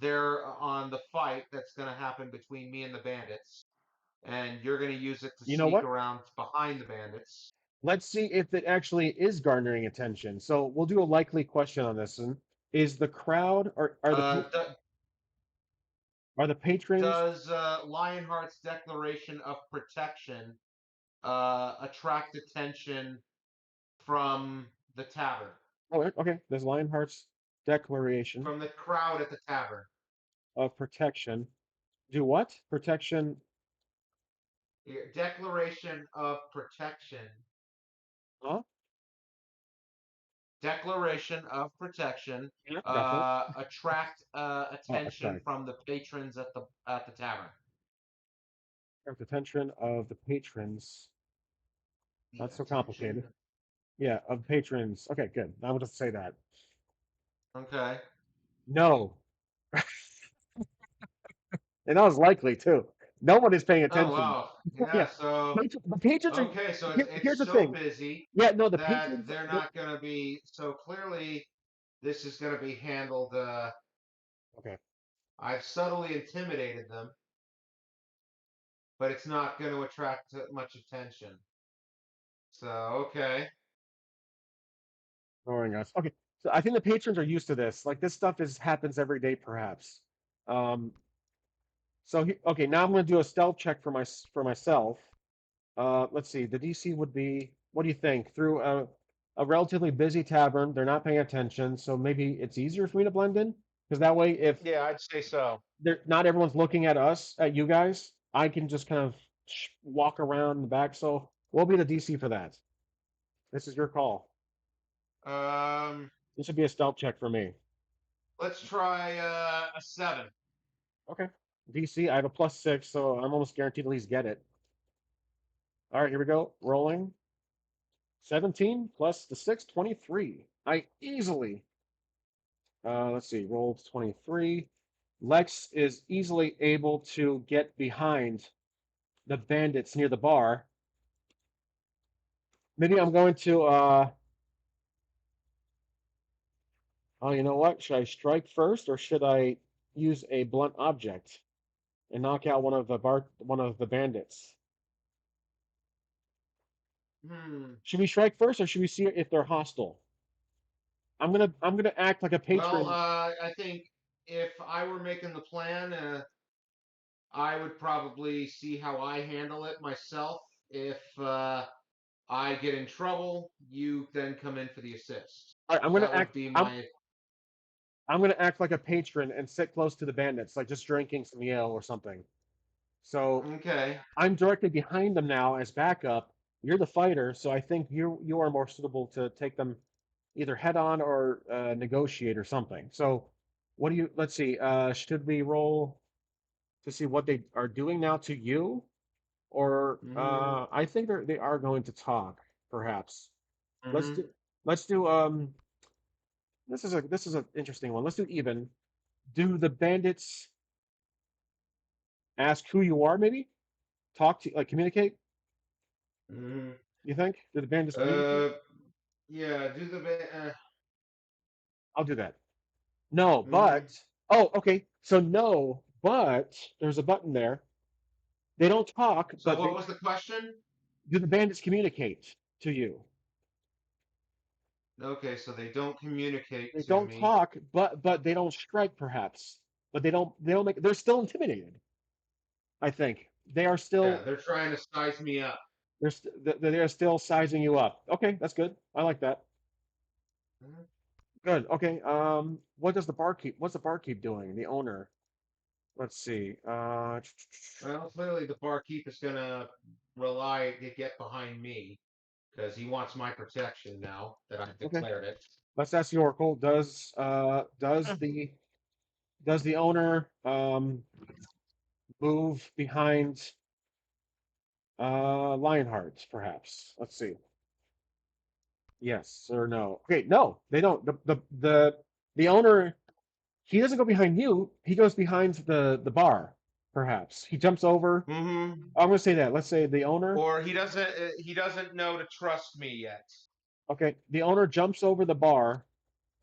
[SPEAKER 2] the fight that's going to happen between me and the bandits, and you're going to use it to
[SPEAKER 1] You know
[SPEAKER 2] sneak
[SPEAKER 1] what?
[SPEAKER 2] around behind the bandits.
[SPEAKER 1] let's see if it actually is garnering attention. So we'll do a likely question on this one. Is the crowd or
[SPEAKER 2] Do,
[SPEAKER 1] are the patrons?
[SPEAKER 2] does Lionheart's declaration of protection attract attention from the tavern,
[SPEAKER 1] Oh, okay. There's Lionheart's declaration
[SPEAKER 2] from the crowd at the tavern?
[SPEAKER 1] of protection. Do what? Protection.
[SPEAKER 2] Declaration of protection.
[SPEAKER 1] Huh?
[SPEAKER 2] Declaration of protection.
[SPEAKER 1] Yeah, definitely.
[SPEAKER 2] Attract
[SPEAKER 1] Oh,
[SPEAKER 2] attention
[SPEAKER 1] attract.
[SPEAKER 2] from the patrons at the tavern.
[SPEAKER 1] Attract attention of the patrons.
[SPEAKER 2] The
[SPEAKER 1] Not so complicated.
[SPEAKER 2] attention.
[SPEAKER 1] Yeah, of patrons. Okay, good. I will just say that.
[SPEAKER 2] Okay.
[SPEAKER 1] No, and that was likely too. No one is paying
[SPEAKER 2] Oh
[SPEAKER 1] attention.
[SPEAKER 2] wow. Yeah.
[SPEAKER 1] Yeah,
[SPEAKER 2] So
[SPEAKER 1] the patrons are.
[SPEAKER 2] okay. So
[SPEAKER 1] Here's
[SPEAKER 2] it's
[SPEAKER 1] the
[SPEAKER 2] so
[SPEAKER 1] thing.
[SPEAKER 2] busy
[SPEAKER 1] Yeah, no, the
[SPEAKER 2] that
[SPEAKER 1] patrons.
[SPEAKER 2] they're not going to be. So clearly, this is going to be handled.
[SPEAKER 1] Okay,
[SPEAKER 2] I've subtly intimidated them, but it's not going to attract much attention. So okay.
[SPEAKER 1] ignoring us. Okay, so I think the patrons are used to this. Like this stuff is happens every day, perhaps. Um, okay, now I'm going to do a stealth check for myself. Let's see. The DC would be. What do you think? Through a relatively busy tavern, they're not paying attention, so maybe it's easier for me to blend in because that way, if
[SPEAKER 2] Yeah, I'd say so.
[SPEAKER 1] they're not everyone's looking at us, at you guys, I can just kind of walk around the back. So we'll be the DC for that. This is your call.
[SPEAKER 2] Um,
[SPEAKER 1] This would be a stealth check for me.
[SPEAKER 2] let's try a 7.
[SPEAKER 1] Okay. DC, I have a +6, so I'm almost guaranteed to at least get it. All right, here we go. Rolling. 17 plus the 6, 23. I easily let's see, rolled 23. Lex is easily able to get behind the bandits near the bar. Maybe I'm going to, oh, you know what? Should I strike first or should I use a blunt object and knock out one of the bandits?
[SPEAKER 2] Hmm.
[SPEAKER 1] Should we strike first or should we see if they're hostile? I'm gonna act like a
[SPEAKER 2] Well,
[SPEAKER 1] patron.
[SPEAKER 2] I think if I were making the plan, I would probably see how I handle it myself. If I get in trouble, you then come in for the assist.
[SPEAKER 1] All right,
[SPEAKER 2] That would be my.
[SPEAKER 1] I'm gonna act like a patron and sit close to the bandits, like just drinking some ale or something. So
[SPEAKER 2] Okay.
[SPEAKER 1] I'm directly behind them now as backup. You're the fighter, so I think you are more suitable to take them either head on or negotiate or something. So, what do you? Let's see. Should we roll to see what they are doing now to you, or
[SPEAKER 2] Mm-hmm.
[SPEAKER 1] I think they are going to talk. Perhaps let's
[SPEAKER 2] Mm-hmm.
[SPEAKER 1] do let's do this is an interesting one. Let's do even. Do the bandits ask who you are? Maybe talk to like communicate.
[SPEAKER 2] Mm-hmm.
[SPEAKER 1] You think? Do the bandits communicate?
[SPEAKER 2] Uh, yeah. Do the.
[SPEAKER 1] I'll do that. No,
[SPEAKER 2] Mm-hmm.
[SPEAKER 1] but oh, okay. So no, but there's a button there. They don't talk,
[SPEAKER 2] So
[SPEAKER 1] but
[SPEAKER 2] what
[SPEAKER 1] they
[SPEAKER 2] was the question?
[SPEAKER 1] do the bandits communicate to you.
[SPEAKER 2] Okay, so they don't communicate
[SPEAKER 1] They
[SPEAKER 2] to
[SPEAKER 1] don't
[SPEAKER 2] me.
[SPEAKER 1] talk, but they don't strike perhaps. But they don't make they're still intimidated, I think. They are
[SPEAKER 2] Yeah,
[SPEAKER 1] still
[SPEAKER 2] they're trying to size me up.
[SPEAKER 1] they're still sizing you up. Okay, that's good. I like that.
[SPEAKER 2] Mhm.
[SPEAKER 1] Good. Okay. What's the barkeep doing? The owner. Let's see.
[SPEAKER 2] Well, clearly the barkeep is gonna rely to get behind me because he wants my protection now that I've
[SPEAKER 1] Okay.
[SPEAKER 2] declared it.
[SPEAKER 1] Let's ask the Oracle. Does the owner move behind Lionheart, perhaps? Let's see. Yes or no? Okay, no, they don't. The owner he doesn't go behind you. He goes behind the bar, perhaps. He jumps over.
[SPEAKER 2] Mm-hmm.
[SPEAKER 1] I'm gonna say that. Let's say the owner.
[SPEAKER 2] Or he doesn't know to trust me yet.
[SPEAKER 1] Okay, the owner jumps over the bar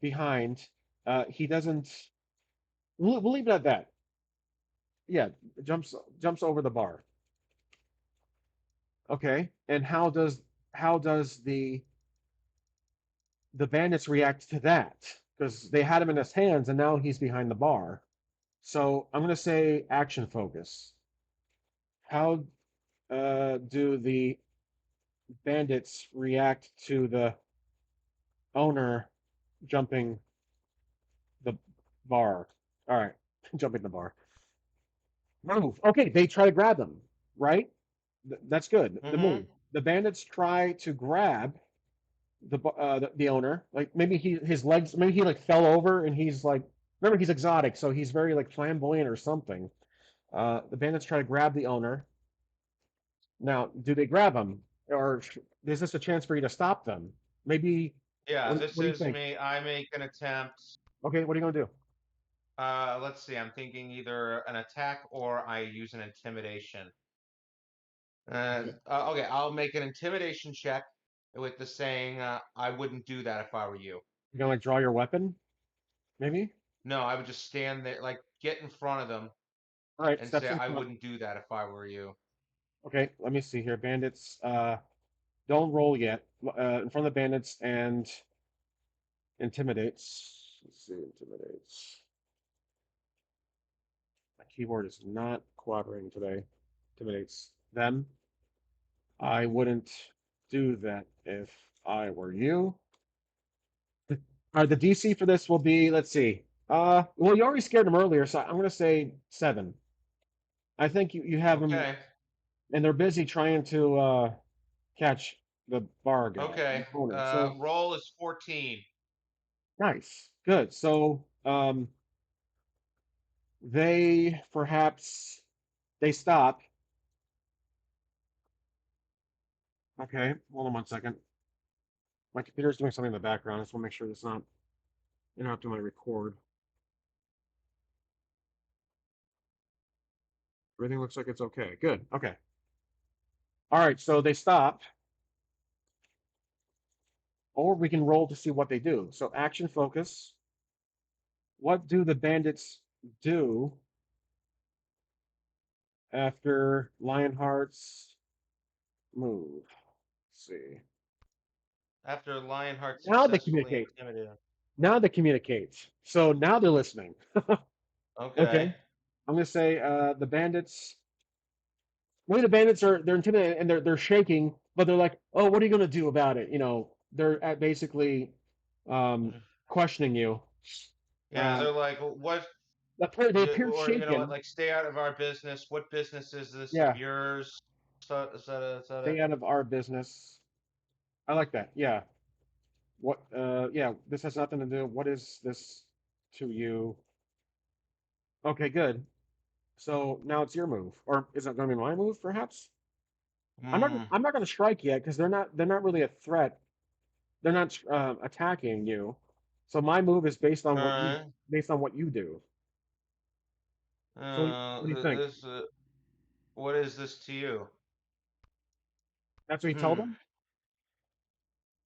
[SPEAKER 1] behind. He doesn't. We'll leave it at that. Yeah, jumps over the bar. Okay, and how does how does the bandits react to that? Because they had him in his hands and now he's behind the bar. So I'm gonna say action focus. How do the bandits react to the owner jumping the bar? All right, jumping the bar. Move. Okay, they try to grab them, right? That's good. The
[SPEAKER 2] Mm-hmm.
[SPEAKER 1] move. The bandits try to grab the owner. Like maybe his legs. Maybe he like fell over and he's like. Remember, he's exotic, so he's very like flamboyant or something. The bandits try to grab the owner. Now, do they grab him, or is this a chance for you to stop them? Maybe.
[SPEAKER 2] Yeah, this
[SPEAKER 1] What do you
[SPEAKER 2] is
[SPEAKER 1] think?
[SPEAKER 2] me. I make an attempt.
[SPEAKER 1] Okay, what are you gonna do?
[SPEAKER 2] Let's see. I'm thinking either an attack or I use an intimidation.
[SPEAKER 1] Okay.
[SPEAKER 2] Okay, I'll make an intimidation check with the saying, "I wouldn't do that if I were you."
[SPEAKER 1] You're gonna like draw your weapon, maybe.
[SPEAKER 2] No, I would just stand there, like get in front of them
[SPEAKER 1] All right,
[SPEAKER 2] and
[SPEAKER 1] steps
[SPEAKER 2] say,
[SPEAKER 1] in
[SPEAKER 2] "I
[SPEAKER 1] front.
[SPEAKER 2] wouldn't do that if I were you."
[SPEAKER 1] Okay, let me see here. Bandits, don't roll yet. In front of the bandits and intimidates. Let's see, intimidates. My keyboard is not cooperating today. Intimidates them. I wouldn't do that if I were you. All right, the DC for this will be, let's see. Well, you already scared them earlier, so I'm gonna say 7. I think you have them,
[SPEAKER 2] Okay,
[SPEAKER 1] and they're busy trying to catch the bar guy, the
[SPEAKER 2] okay.
[SPEAKER 1] owner. So
[SPEAKER 2] Roll is 14.
[SPEAKER 1] nice, good. So they perhaps they stop. Okay, hold on one second. My computer's doing something in the background. I just want to make sure it's not interrupting my record. Everything looks like it's okay. Good. Okay. All right. So they stop, or we can roll to see what they do. So action focus. What do the bandits do after Lionheart's move? Let's see.
[SPEAKER 2] After Lionheart
[SPEAKER 1] Now they
[SPEAKER 2] successfully
[SPEAKER 1] communicate.
[SPEAKER 2] intimidated.
[SPEAKER 1] Now they communicate. So now they're listening. Okay.
[SPEAKER 2] Okay.
[SPEAKER 1] I'm gonna say the bandits. Maybe the bandits are they're intimidated and they're shaking, but they're like, "Oh, what are you gonna do about it?" They're basically um, questioning you.
[SPEAKER 2] Yeah,
[SPEAKER 1] Uh,
[SPEAKER 2] they're like, "What?
[SPEAKER 1] they appear
[SPEAKER 2] Or you know what?
[SPEAKER 1] shaken.
[SPEAKER 2] Like, stay out of our business. What business is this of
[SPEAKER 1] Yeah,
[SPEAKER 2] yours?" So, et cetera, et
[SPEAKER 1] stay
[SPEAKER 2] cetera.
[SPEAKER 1] out of our business. I like that. Yeah. What? Yeah. This has nothing to do. What is this to you? Okay, good. So now it's your move, or is it going to be my move? Perhaps. I'm not.
[SPEAKER 2] Hmm.
[SPEAKER 1] I'm not going to strike yet because they're not really a threat. They're not attacking you. So my move is
[SPEAKER 2] All right.
[SPEAKER 1] based on what you do. So what do you think?
[SPEAKER 2] This. What is this to you?
[SPEAKER 1] That's what you tell
[SPEAKER 2] Hmm.
[SPEAKER 1] them?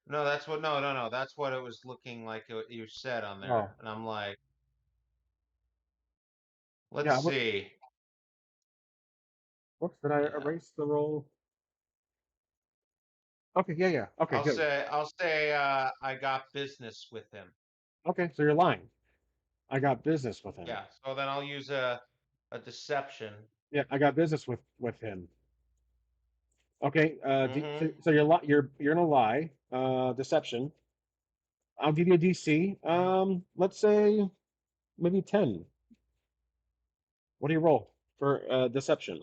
[SPEAKER 2] No, that's what. No, no, no. That's what it was looking like. You said on there,
[SPEAKER 1] Oh,
[SPEAKER 2] and I'm like, let's
[SPEAKER 1] yeah.
[SPEAKER 2] see.
[SPEAKER 1] Whoops, did I
[SPEAKER 2] Yeah.
[SPEAKER 1] erase the roll? Okay, yeah, yeah. Okay, good.
[SPEAKER 2] I'll say. I got business with him.
[SPEAKER 1] Okay, so you're lying. I got business with him.
[SPEAKER 2] Yeah. So then I'll use a deception.
[SPEAKER 1] Yeah, I got business with him. Okay, so,
[SPEAKER 2] Mm-hmm.
[SPEAKER 1] so you're gonna lie. Deception. I'll give you a DC. Let's say maybe 10. What do you roll for deception?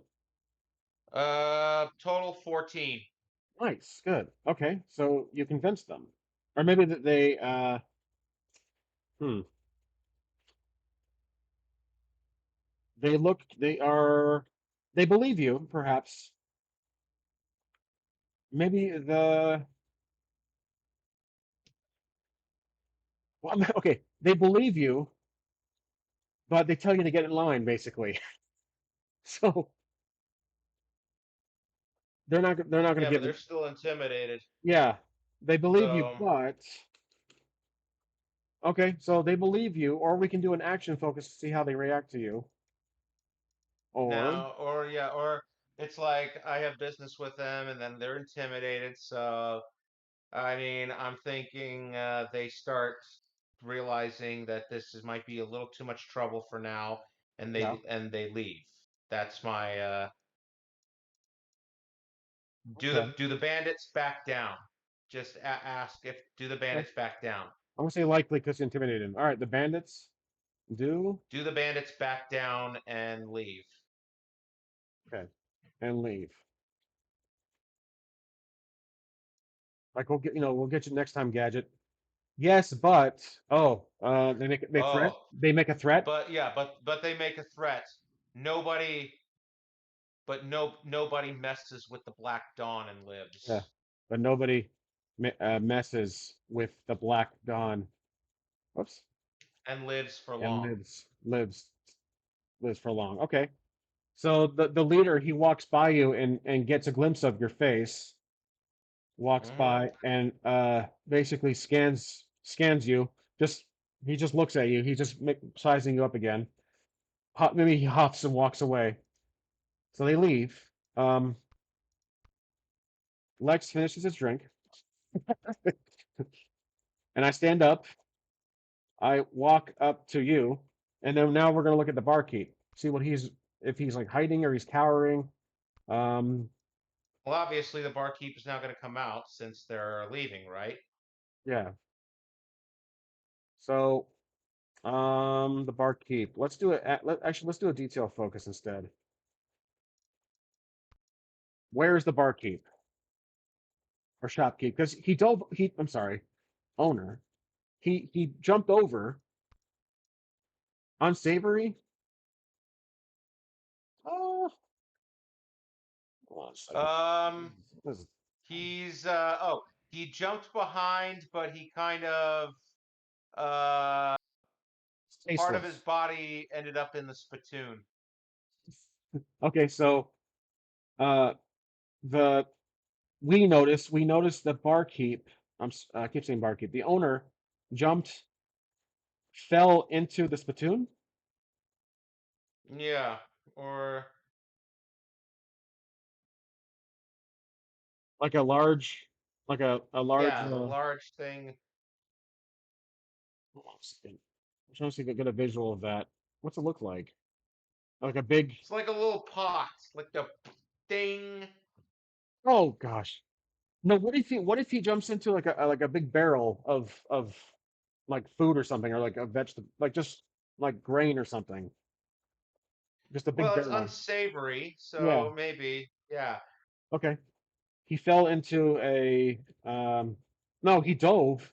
[SPEAKER 2] Total 14.
[SPEAKER 1] Nice, good. Okay, so you convinced them, or maybe that they hmm, they believe you, perhaps. Maybe well, okay, they believe you, but they tell you to get in line, basically. So they're not going to
[SPEAKER 2] Yeah, but
[SPEAKER 1] give
[SPEAKER 2] they're
[SPEAKER 1] it.
[SPEAKER 2] still intimidated.
[SPEAKER 1] Yeah, they believe you,
[SPEAKER 2] So
[SPEAKER 1] but okay, so they believe you, or we can do an action focus to see how they react to you, or
[SPEAKER 2] now, or yeah, or it's like I have business with them, and then they're intimidated. So I mean, I'm thinking they start realizing that might be a little too much trouble for now, and
[SPEAKER 1] Yeah.
[SPEAKER 2] they leave. That's my
[SPEAKER 1] Okay.
[SPEAKER 2] do the bandits back down? Just ask if do the
[SPEAKER 1] Okay.
[SPEAKER 2] bandits back down?
[SPEAKER 1] I'm gonna say likely because you intimidated him. All right, the bandits do
[SPEAKER 2] Do the bandits back down and leave?
[SPEAKER 1] okay and leave. Like we'll get you next time, Gadget. Yes, but
[SPEAKER 2] Oh,
[SPEAKER 1] they make a threat.
[SPEAKER 2] but yeah, but they make a threat. Nobody, but nobody messes with the Black Dawn and
[SPEAKER 1] Yeah,
[SPEAKER 2] lives
[SPEAKER 1] but nobody messes with the Black Dawn. Whoops,
[SPEAKER 2] and lives for
[SPEAKER 1] and
[SPEAKER 2] long.
[SPEAKER 1] lives for long. Okay, so the leader he walks by you and gets a glimpse of your face. Walks
[SPEAKER 2] Hmm.
[SPEAKER 1] by and basically scans you. Just he just looks at you. He just sizing you up again. Maybe he huffs and walks away. So they leave. Um, Lex finishes his drink, and I stand up. I walk up to you, and then now we're gonna look at the barkeep. See what he's if he's like hiding or he's cowering. Um,
[SPEAKER 2] Well, obviously the barkeep is now going to come out since they're leaving, right?
[SPEAKER 1] yeah. So the barkeep. Let's do it. Actually, let's do a detail focus instead. Where is the barkeep or shopkeep? Because he dove. He. I'm sorry, owner. He jumped over unsavory. Oh, hold on a second.
[SPEAKER 2] Um,
[SPEAKER 1] This is
[SPEAKER 2] he's oh, he jumped behind, but he kind of uh part of his
[SPEAKER 1] tasteless.
[SPEAKER 2] body ended up in the spittoon.
[SPEAKER 1] Okay, so uh, the we noticed the barkeep. I keep saying barkeep. The owner jumped, fell into the spittoon
[SPEAKER 2] Yeah, or
[SPEAKER 1] like a large, a large.
[SPEAKER 2] yeah, the large thing.
[SPEAKER 1] Hold on a second. I'm trying to see if I get a visual of that. What's it look like? Like a big.
[SPEAKER 2] It's like a little pot, like the ding.
[SPEAKER 1] Oh gosh. No. What if he jumps into like a big barrel of like food or something or like a vegetable like just like grain or something. Just a big
[SPEAKER 2] Well, it's
[SPEAKER 1] barrel.
[SPEAKER 2] unsavory,
[SPEAKER 1] Yeah.
[SPEAKER 2] so maybe, yeah.
[SPEAKER 1] Okay. He fell into a no, he dove.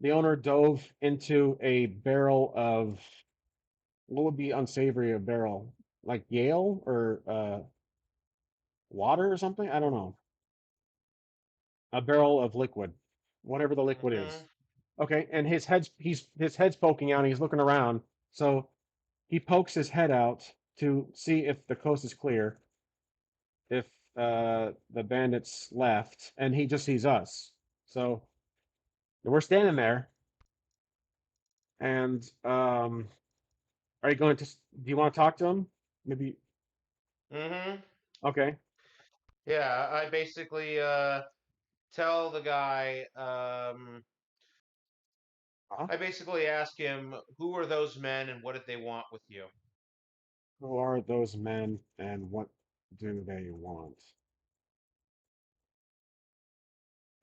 [SPEAKER 1] The owner dove into a barrel of what would be unsavory a barrel? Like Yale or water or something? I don't know. A barrel of liquid, whatever the liquid is.
[SPEAKER 2] Hmm.
[SPEAKER 1] Okay, and his head's poking out and he's looking around. So he pokes his head out to see if the coast is clear, if the bandits left, and he just sees us. So we're standing there, and are you going to? Do you want to talk to him? Maybe.
[SPEAKER 2] Hmm.
[SPEAKER 1] Okay.
[SPEAKER 2] Yeah, I basically tell the guy.
[SPEAKER 1] Uh-huh.
[SPEAKER 2] I basically ask him, "Who are those men, and what did they want with you?"
[SPEAKER 1] Who are those men, and what do they want?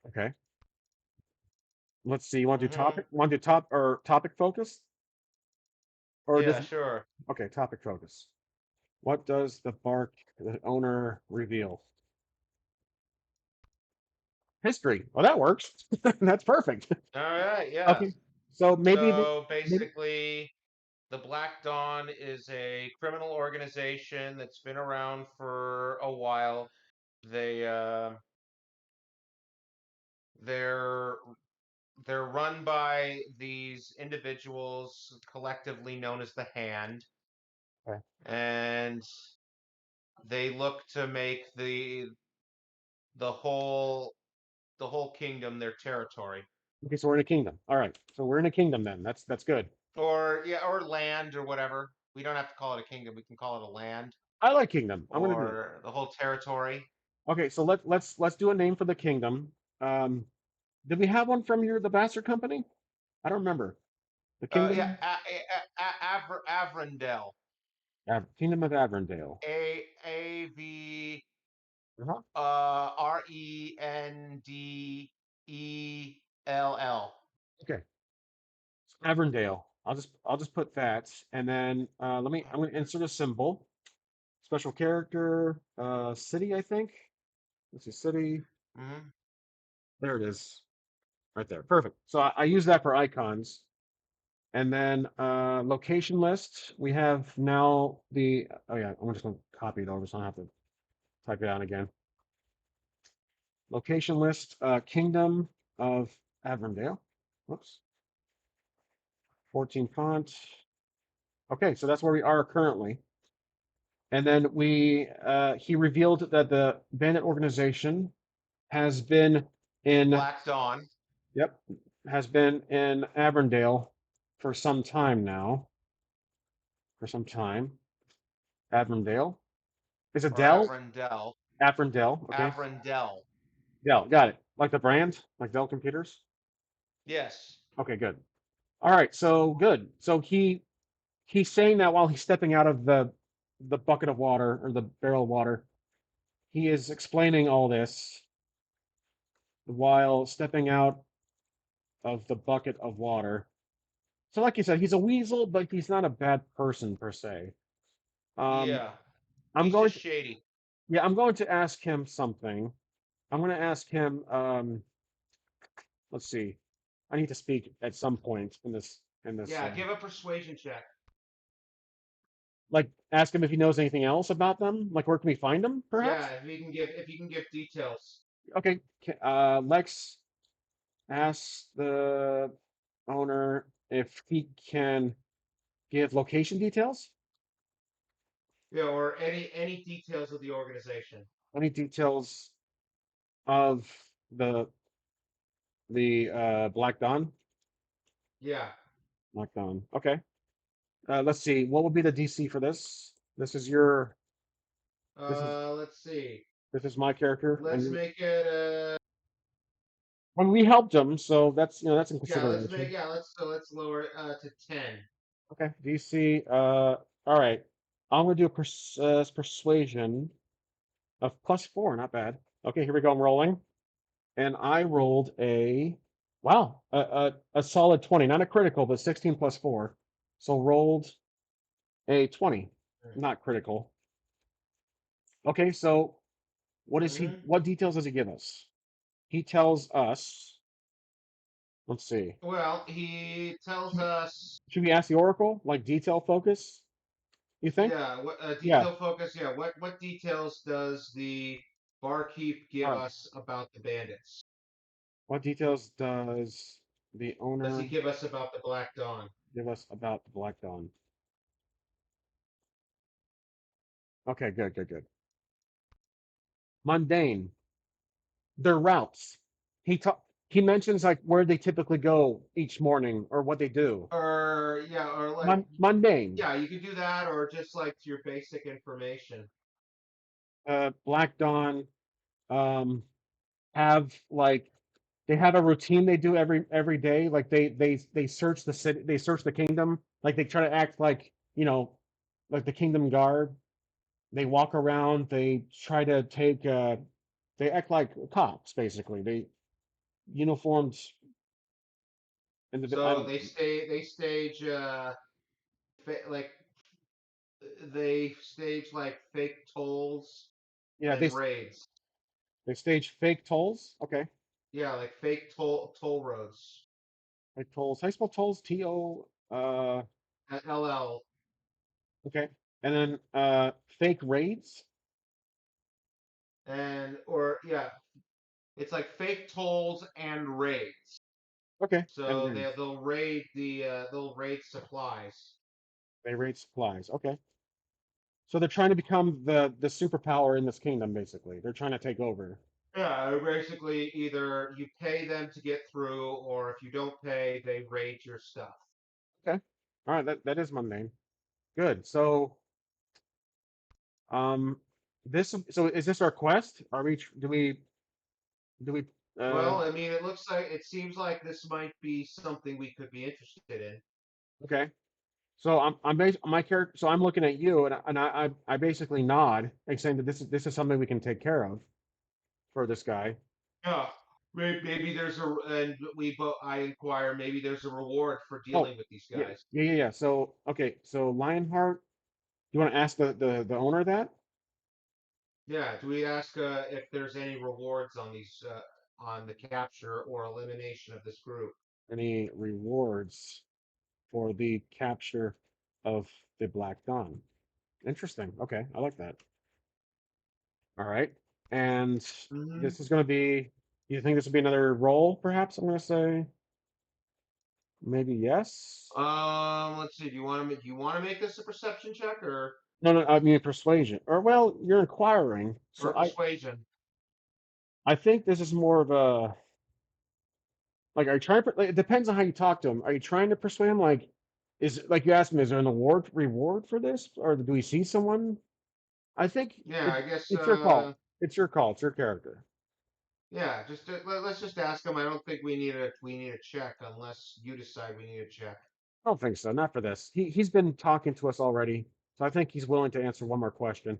[SPEAKER 1] Okay. Let's see. You want to do
[SPEAKER 2] Hmm.
[SPEAKER 1] topic? Want to do topic focus, or
[SPEAKER 2] Yeah,
[SPEAKER 1] does
[SPEAKER 2] sure.
[SPEAKER 1] okay topic focus? What does the owner reveal? History. Well, that works. That's perfect.
[SPEAKER 2] All right, yeah.
[SPEAKER 1] Okay. So
[SPEAKER 2] So
[SPEAKER 1] maybe
[SPEAKER 2] basically, the Black Dawn is a criminal organization that's been around for a while. They they're they're run by these individuals collectively known as the Hand,
[SPEAKER 1] okay.
[SPEAKER 2] and they look to make the whole the whole kingdom their territory.
[SPEAKER 1] Okay, so we're in a kingdom. All right. So we're in a kingdom then. That's good.
[SPEAKER 2] Or yeah, or land or whatever. We don't have to call it a kingdom, we can call it a land.
[SPEAKER 1] I like kingdom. I'm gonna do it.
[SPEAKER 2] or the whole territory.
[SPEAKER 1] Okay, so let's do a name for the kingdom. Um, did we have one from the Bastard Company? I don't remember. The
[SPEAKER 2] Yeah,
[SPEAKER 1] kingdom,
[SPEAKER 2] Avrendell.
[SPEAKER 1] Kingdom of Avondale.
[SPEAKER 2] A V
[SPEAKER 1] Uh-huh.
[SPEAKER 2] Rendell.
[SPEAKER 1] Okay, Avondale. I'll just put that, and then I'm gonna insert a symbol. Special character, city, I think. Let's see, city.
[SPEAKER 2] Hmm.
[SPEAKER 1] There it is, right there. Perfect. So I use that for icons. And then location list. We have now oh yeah, I'm just gonna copy it over so I don't have to type it out again. Location list, Kingdom of Avondale. Whoops. 14 font. Okay, so that's where we are currently. And then he revealed that the bandit organization has been in
[SPEAKER 2] Black Dawn.
[SPEAKER 1] yep, has been in Avondale for some time now. For some time. Avondale. Is it
[SPEAKER 2] Or
[SPEAKER 1] Dell?
[SPEAKER 2] Avrendell.
[SPEAKER 1] Avondale. Okay.
[SPEAKER 2] Avrendell.
[SPEAKER 1] Dell. Got it. Like the brand, like Dell Computers.
[SPEAKER 2] Yes.
[SPEAKER 1] Okay, good. All right, so good. So he's saying that while he's stepping out of the bucket of water or the barrel of water, he is explaining all this while stepping out of the bucket of water. So, like you said, he's a weasel, but he's not a bad person per se. Um,
[SPEAKER 2] Yeah.
[SPEAKER 1] I'm
[SPEAKER 2] He's
[SPEAKER 1] going
[SPEAKER 2] just
[SPEAKER 1] to,
[SPEAKER 2] shady.
[SPEAKER 1] yeah, I'm going to ask him something. I'm going to ask him. Let's see. I need to speak at some point in this.
[SPEAKER 2] Yeah, give a persuasion check.
[SPEAKER 1] Like, ask him if he knows anything else about them. Like, where can we find them?
[SPEAKER 2] Yeah,
[SPEAKER 1] Perhaps.
[SPEAKER 2] if you can give details.
[SPEAKER 1] Okay. Lex asks the owner if he can give location details.
[SPEAKER 2] Yeah, or any details of the organization.
[SPEAKER 1] Any details of the the Black Dawn?
[SPEAKER 2] Yeah.
[SPEAKER 1] Black Dawn. Okay. Let's see. What would be the DC for this? This is your. This is
[SPEAKER 2] Let's see.
[SPEAKER 1] this is my character, and
[SPEAKER 2] Let's make it
[SPEAKER 1] when we helped him, so that's in
[SPEAKER 2] yeah, let's make
[SPEAKER 1] consideration.
[SPEAKER 2] yeah, let's lower it to 10.
[SPEAKER 1] Okay. DC. All right. I'm gonna do a persuasion of +4. Not bad. Okay. Here we go. I'm rolling, and I rolled a wow, a solid 20, not a critical, but 16 +4. So rolled a 20, not critical. Okay. So
[SPEAKER 2] Mm-hmm.
[SPEAKER 1] what details does he give us? He tells us, let's see.
[SPEAKER 2] Well, he tells us,
[SPEAKER 1] Should we ask the Oracle? Like detail focus, you think?
[SPEAKER 2] yeah, what
[SPEAKER 1] Yeah.
[SPEAKER 2] detail focus, yeah, what details does the barkeep
[SPEAKER 1] All
[SPEAKER 2] give
[SPEAKER 1] right.
[SPEAKER 2] us about the bandits?
[SPEAKER 1] What details does the
[SPEAKER 2] Does he
[SPEAKER 1] owner
[SPEAKER 2] give us about the Black Dawn?
[SPEAKER 1] give us about the Black Dawn? Okay, good, good, good. Mundane. Their routes. He mentions like where they typically go each morning or what they do.
[SPEAKER 2] Or yeah, or like
[SPEAKER 1] Mundane.
[SPEAKER 2] yeah, you could do that, or just like your basic information.
[SPEAKER 1] Black Dawn um have like they have a routine they do every day. Like they search the city, they search the kingdom. Like they try to act like, like the kingdom guard. They walk around, they try to take they act like cops basically. They uniformed and
[SPEAKER 2] So they stage like they stage like fake tolls
[SPEAKER 1] yeah,
[SPEAKER 2] and raids.
[SPEAKER 1] they stage fake tolls. Okay.
[SPEAKER 2] Yeah, like fake toll roads.
[SPEAKER 1] Fake tolls. How you spell tolls? T-O
[SPEAKER 2] LL.
[SPEAKER 1] okay. And then fake raids.
[SPEAKER 2] And or yeah, it's like fake tolls and raids.
[SPEAKER 1] Okay. And
[SPEAKER 2] So
[SPEAKER 1] raids.
[SPEAKER 2] they'll raid supplies.
[SPEAKER 1] They raid supplies. Okay. So they're trying to become the superpower in this kingdom, basically. They're trying to take over.
[SPEAKER 2] Yeah, basically either you pay them to get through, or if you don't pay, they raid your stuff.
[SPEAKER 1] Okay. All right, that is mundane. Good. So Um, this so is this our quest? Are we do we
[SPEAKER 2] Well, I mean, it seems like this might be something we could be interested in.
[SPEAKER 1] okay. So my character. So I'm looking at you, and I basically nod, like saying that this is something we can take care of for this guy.
[SPEAKER 2] Yeah, maybe there's a and we both I inquire maybe there's a reward for
[SPEAKER 1] Oh,
[SPEAKER 2] dealing with these
[SPEAKER 1] yeah,
[SPEAKER 2] guys.
[SPEAKER 1] yeah, yeah, yeah. So okay, so Lionheart, you want to ask the owner that?
[SPEAKER 2] Yeah, do we ask if there's any rewards on these on the capture or elimination of this group?
[SPEAKER 1] Any rewards for the capture of the Black Dawn? Interesting. Okay, I like that. All right, and
[SPEAKER 2] Hmm.
[SPEAKER 1] this is going to be. You think this would be another roll? Perhaps I'm going to say maybe yes.
[SPEAKER 2] Let's see. Do you want to make this a perception check
[SPEAKER 1] No, no, I mean persuasion. Or well, you're inquiring, so
[SPEAKER 2] or persuasion?
[SPEAKER 1] I think this is more of a like. Are you trying to? Like, it depends on how you talk to him. Are you trying to persuade him? Like, is like you asked me, is there an award reward for this, or do we see someone? I think
[SPEAKER 2] Yeah, I guess.
[SPEAKER 1] it's your call. It's your call. It's your character.
[SPEAKER 2] Yeah, just let's just ask him. I don't think we need a check unless you decide we need a check.
[SPEAKER 1] I don't think so. Not for this. He's been talking to us already, so I think he's willing to answer one more question.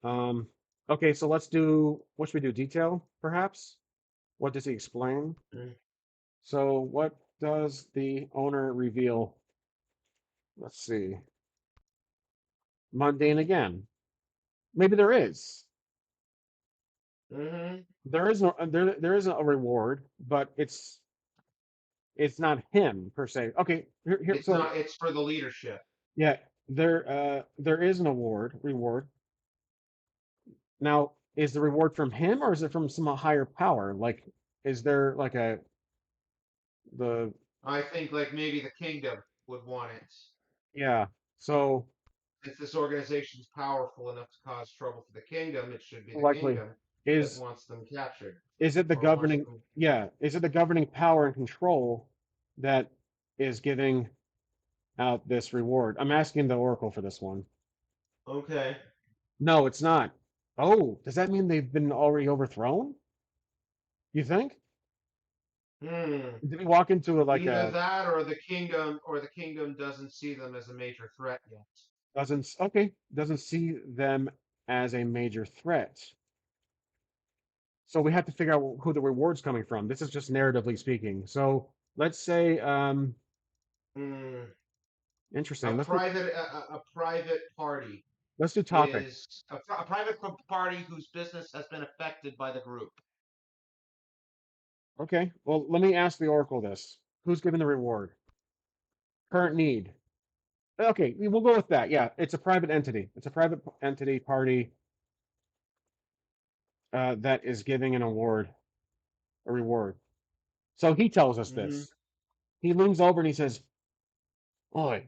[SPEAKER 1] Um. Okay, so let's do. What should we do? Detail, perhaps. What does he explain?
[SPEAKER 2] Mm.
[SPEAKER 1] So, what does the owner reveal? Let's see. Mundane again. Maybe there is.
[SPEAKER 2] Mm-hmm.
[SPEAKER 1] There is no there is a reward, but it's not him per se. Okay, here
[SPEAKER 2] It's
[SPEAKER 1] so
[SPEAKER 2] not. It's for the leadership.
[SPEAKER 1] yeah, there is an reward. Now, is the reward from him or is it from some higher power? Like is there like a the
[SPEAKER 2] I think like maybe the kingdom would want it.
[SPEAKER 1] yeah. So
[SPEAKER 2] If this organization's powerful enough to cause trouble for the kingdom, it should be the
[SPEAKER 1] likely
[SPEAKER 2] kingdom that
[SPEAKER 1] is
[SPEAKER 2] wants them captured
[SPEAKER 1] is it the
[SPEAKER 2] or wants
[SPEAKER 1] governing
[SPEAKER 2] them.
[SPEAKER 1] yeah, is it the governing power and control that is giving out this reward? I'm asking the Oracle for this one.
[SPEAKER 2] Okay.
[SPEAKER 1] No, it's not. Oh, does that mean they've been already overthrown? You think?
[SPEAKER 2] Hmm.
[SPEAKER 1] Did we walk into like
[SPEAKER 2] Either
[SPEAKER 1] a
[SPEAKER 2] that or the kingdom doesn't see them as a major threat yet.
[SPEAKER 1] doesn't see them as a major threat. So we have to figure out who the reward's coming from. This is just narratively speaking. So let's say,
[SPEAKER 2] Hmm.
[SPEAKER 1] interesting. Let's do
[SPEAKER 2] A private party
[SPEAKER 1] let's do topic.
[SPEAKER 2] is a private party whose business has been affected by the group.
[SPEAKER 1] Okay. Well, let me ask the Oracle this. Who's giving the reward? Current need. Okay, we'll go with that. Yeah, it's a private entity. It's a private entity party that is giving an award, a reward. So he tells us
[SPEAKER 2] Hmm.
[SPEAKER 1] this. He leans over and he says, "Oi,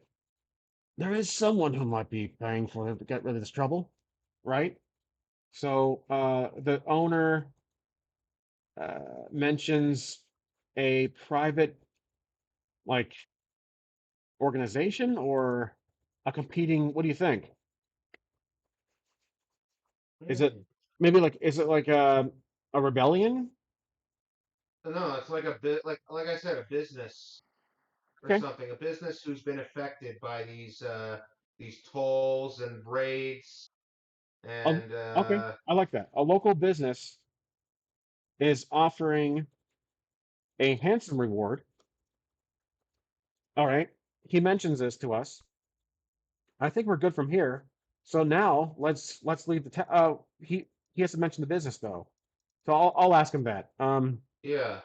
[SPEAKER 1] there is someone who might be paying for him to get rid of this trouble, right?" So the owner mentions a private like organization or a competing. What do you think? Is it
[SPEAKER 2] Hmm.
[SPEAKER 1] maybe like is it like a rebellion?
[SPEAKER 2] No, it's like a bit like I said, a business or
[SPEAKER 1] Okay.
[SPEAKER 2] something. A business who's been affected by these tolls and raids and
[SPEAKER 1] Okay. I like that. A local business is offering a handsome reward. All right. He mentions this to us. I think we're good from here. So now let's leave the he has to mention the business though. So I'll ask him that.
[SPEAKER 2] yeah.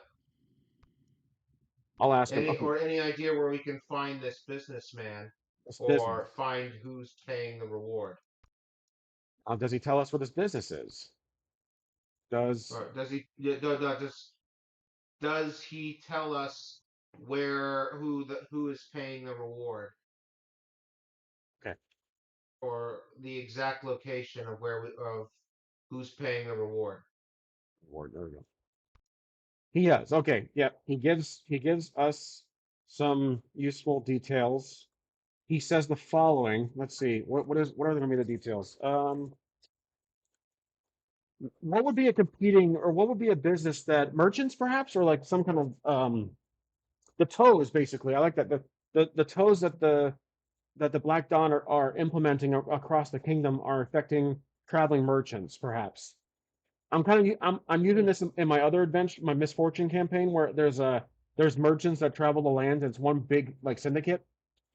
[SPEAKER 1] I'll ask him. Okay,
[SPEAKER 2] Any idea where we can find this businessman
[SPEAKER 1] this business.
[SPEAKER 2] or find who's paying the reward?
[SPEAKER 1] Does he tell us what his business is? Does
[SPEAKER 2] Or does he does he tell us who is paying the reward
[SPEAKER 1] okay.
[SPEAKER 2] or the exact location of of who's paying the reward?
[SPEAKER 1] Reward. There we go. He does. Okay. Yep. He gives us some useful details. He says the following. Let's see. What are going to be the details? what would be a competing, or what would be a business that merchants perhaps, or like some kind of the tows basically. I like that the tows that the Black Dawn are implementing across the kingdom are affecting traveling merchants perhaps. I'm using this in my other adventure, my misfortune campaign, where there's merchants that travel the land. It's one big like syndicate.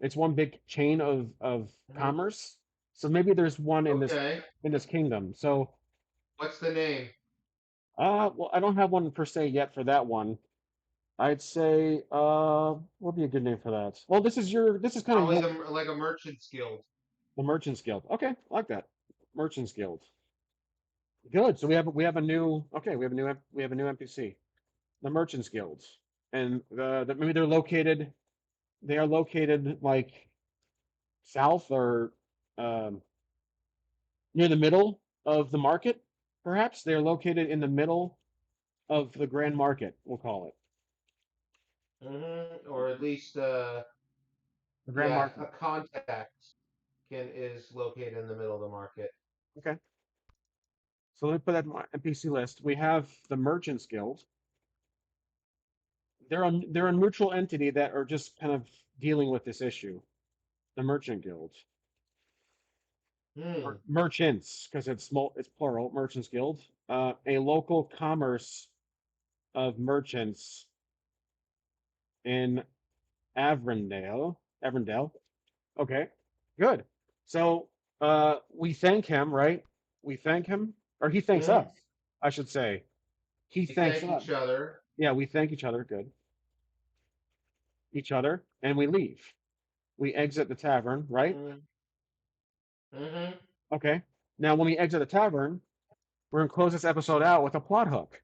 [SPEAKER 1] It's one big chain of
[SPEAKER 2] Mhm.
[SPEAKER 1] commerce. So maybe there's one
[SPEAKER 2] Okay.
[SPEAKER 1] in this kingdom. So
[SPEAKER 2] What's the name?
[SPEAKER 1] well, I don't have one per se yet for that one. I'd say what would be a good name for that? Well, this is kind of
[SPEAKER 2] Probably
[SPEAKER 1] your
[SPEAKER 2] the like a merchant's guild.
[SPEAKER 1] the Merchants Guild. Okay, I like that. Merchants Guild. Good. So we have a new okay, we have a new NPC. The Merchants Guild. And maybe they are located like south or um, near the middle of the market, perhaps. They're located in the middle of the Grand Market, we'll call it.
[SPEAKER 2] Or at least
[SPEAKER 1] The Grand
[SPEAKER 2] yeah,
[SPEAKER 1] Market.
[SPEAKER 2] a contact can is located in the middle of the market.
[SPEAKER 1] Okay. So let me put that in my NPC list. We have the Merchants Guild. They're a neutral entity that are just kind of dealing with this issue. The Merchant Guild.
[SPEAKER 2] Hmm.
[SPEAKER 1] Merchants, because it's plural, Merchants Guild. A local commerce of merchants in Avondale. Okay, good. So we thank him, right? We thank him, or he thanks us,
[SPEAKER 2] Hmm.
[SPEAKER 1] I should say. He
[SPEAKER 2] We
[SPEAKER 1] thanks
[SPEAKER 2] thank
[SPEAKER 1] us.
[SPEAKER 2] each other.
[SPEAKER 1] Yeah, we thank each other. Good. Each other, and we leave. We exit the tavern, right?
[SPEAKER 2] Mm-hmm. Mm-hmm.
[SPEAKER 1] Okay. Now, when we exit the tavern, we're gonna close this episode out with a plot hook.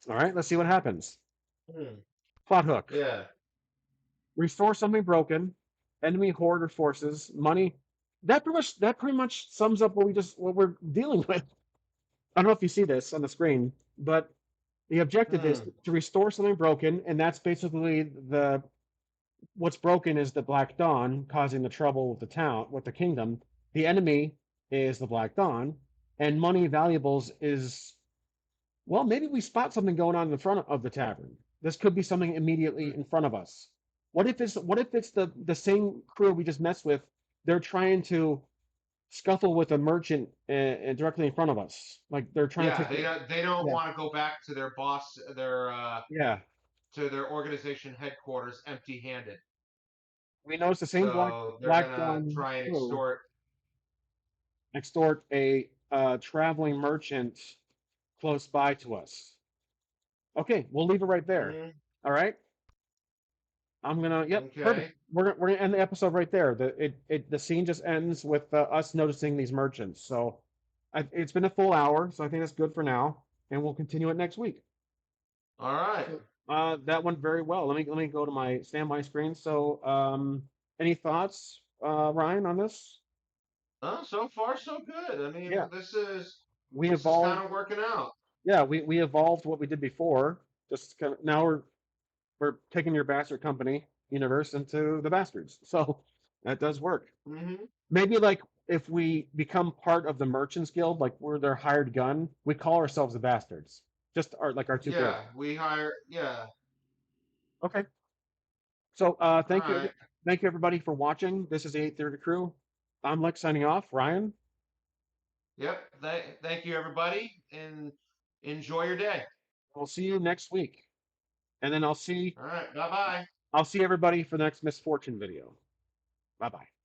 [SPEAKER 1] All right, let's see what happens.
[SPEAKER 2] Hmm.
[SPEAKER 1] Plot hook.
[SPEAKER 2] Yeah.
[SPEAKER 1] Restore something broken. Enemy horde or forces. Money. That pretty much sums up what we're dealing with. I don't know if you see this on the screen, but the objective is
[SPEAKER 2] Hmm.
[SPEAKER 1] to restore something broken, and that's basically the what's broken is the Black Dawn causing the trouble with the town, with the kingdom. The enemy is the Black Dawn, and money valuables is well, maybe we spot something going on in the front of the tavern. This could be something immediately in front of us. What if it's the same crew we just messed with? They're trying to scuffle with a merchant directly in front of us. Like they're trying to
[SPEAKER 2] Yeah.
[SPEAKER 1] take the
[SPEAKER 2] They don't
[SPEAKER 1] yeah
[SPEAKER 2] want to go back to their boss, their
[SPEAKER 1] yeah.
[SPEAKER 2] to their organization headquarters empty-handed.
[SPEAKER 1] We noticed the same
[SPEAKER 2] So they're
[SPEAKER 1] Black
[SPEAKER 2] gonna
[SPEAKER 1] Dawn
[SPEAKER 2] try and
[SPEAKER 1] crew
[SPEAKER 2] extort.
[SPEAKER 1] extort a traveling merchant close by to us. Okay, we'll leave it right there.
[SPEAKER 2] Hmm.
[SPEAKER 1] All right. Yep, perfect.
[SPEAKER 2] Okay.
[SPEAKER 1] We're gonna end the episode right there. The scene just ends with us noticing these merchants. So it's been a full hour, so I think that's good for now, and we'll continue it next week.
[SPEAKER 2] All right.
[SPEAKER 1] So that went very well. Let me go to my standby screen. So any thoughts, Ryan, on this?
[SPEAKER 2] So far so good. I
[SPEAKER 1] Yeah,
[SPEAKER 2] mean,
[SPEAKER 1] we
[SPEAKER 2] this is kind
[SPEAKER 1] evolved.
[SPEAKER 2] of working out.
[SPEAKER 1] Yeah, we evolved what we did before. Just kind of now we're taking your bastard company universe into the bastards. So that does work.
[SPEAKER 2] Hmm.
[SPEAKER 1] Maybe like if we become part of the Merchants Guild, like we're their hired gun, we call ourselves the bastards. Just our two
[SPEAKER 2] Yeah,
[SPEAKER 1] characters.
[SPEAKER 2] we hire. Yeah.
[SPEAKER 1] Okay. So
[SPEAKER 2] All right.
[SPEAKER 1] thank you everybody for watching. This is the 830 crew. I'm Lex signing off. Ryan,
[SPEAKER 2] Yep. Thank you, everybody, and enjoy your day.
[SPEAKER 1] we'll see you next week. And then
[SPEAKER 2] All right. Bye bye.
[SPEAKER 1] I'll see everybody for the next misfortune video. Bye bye.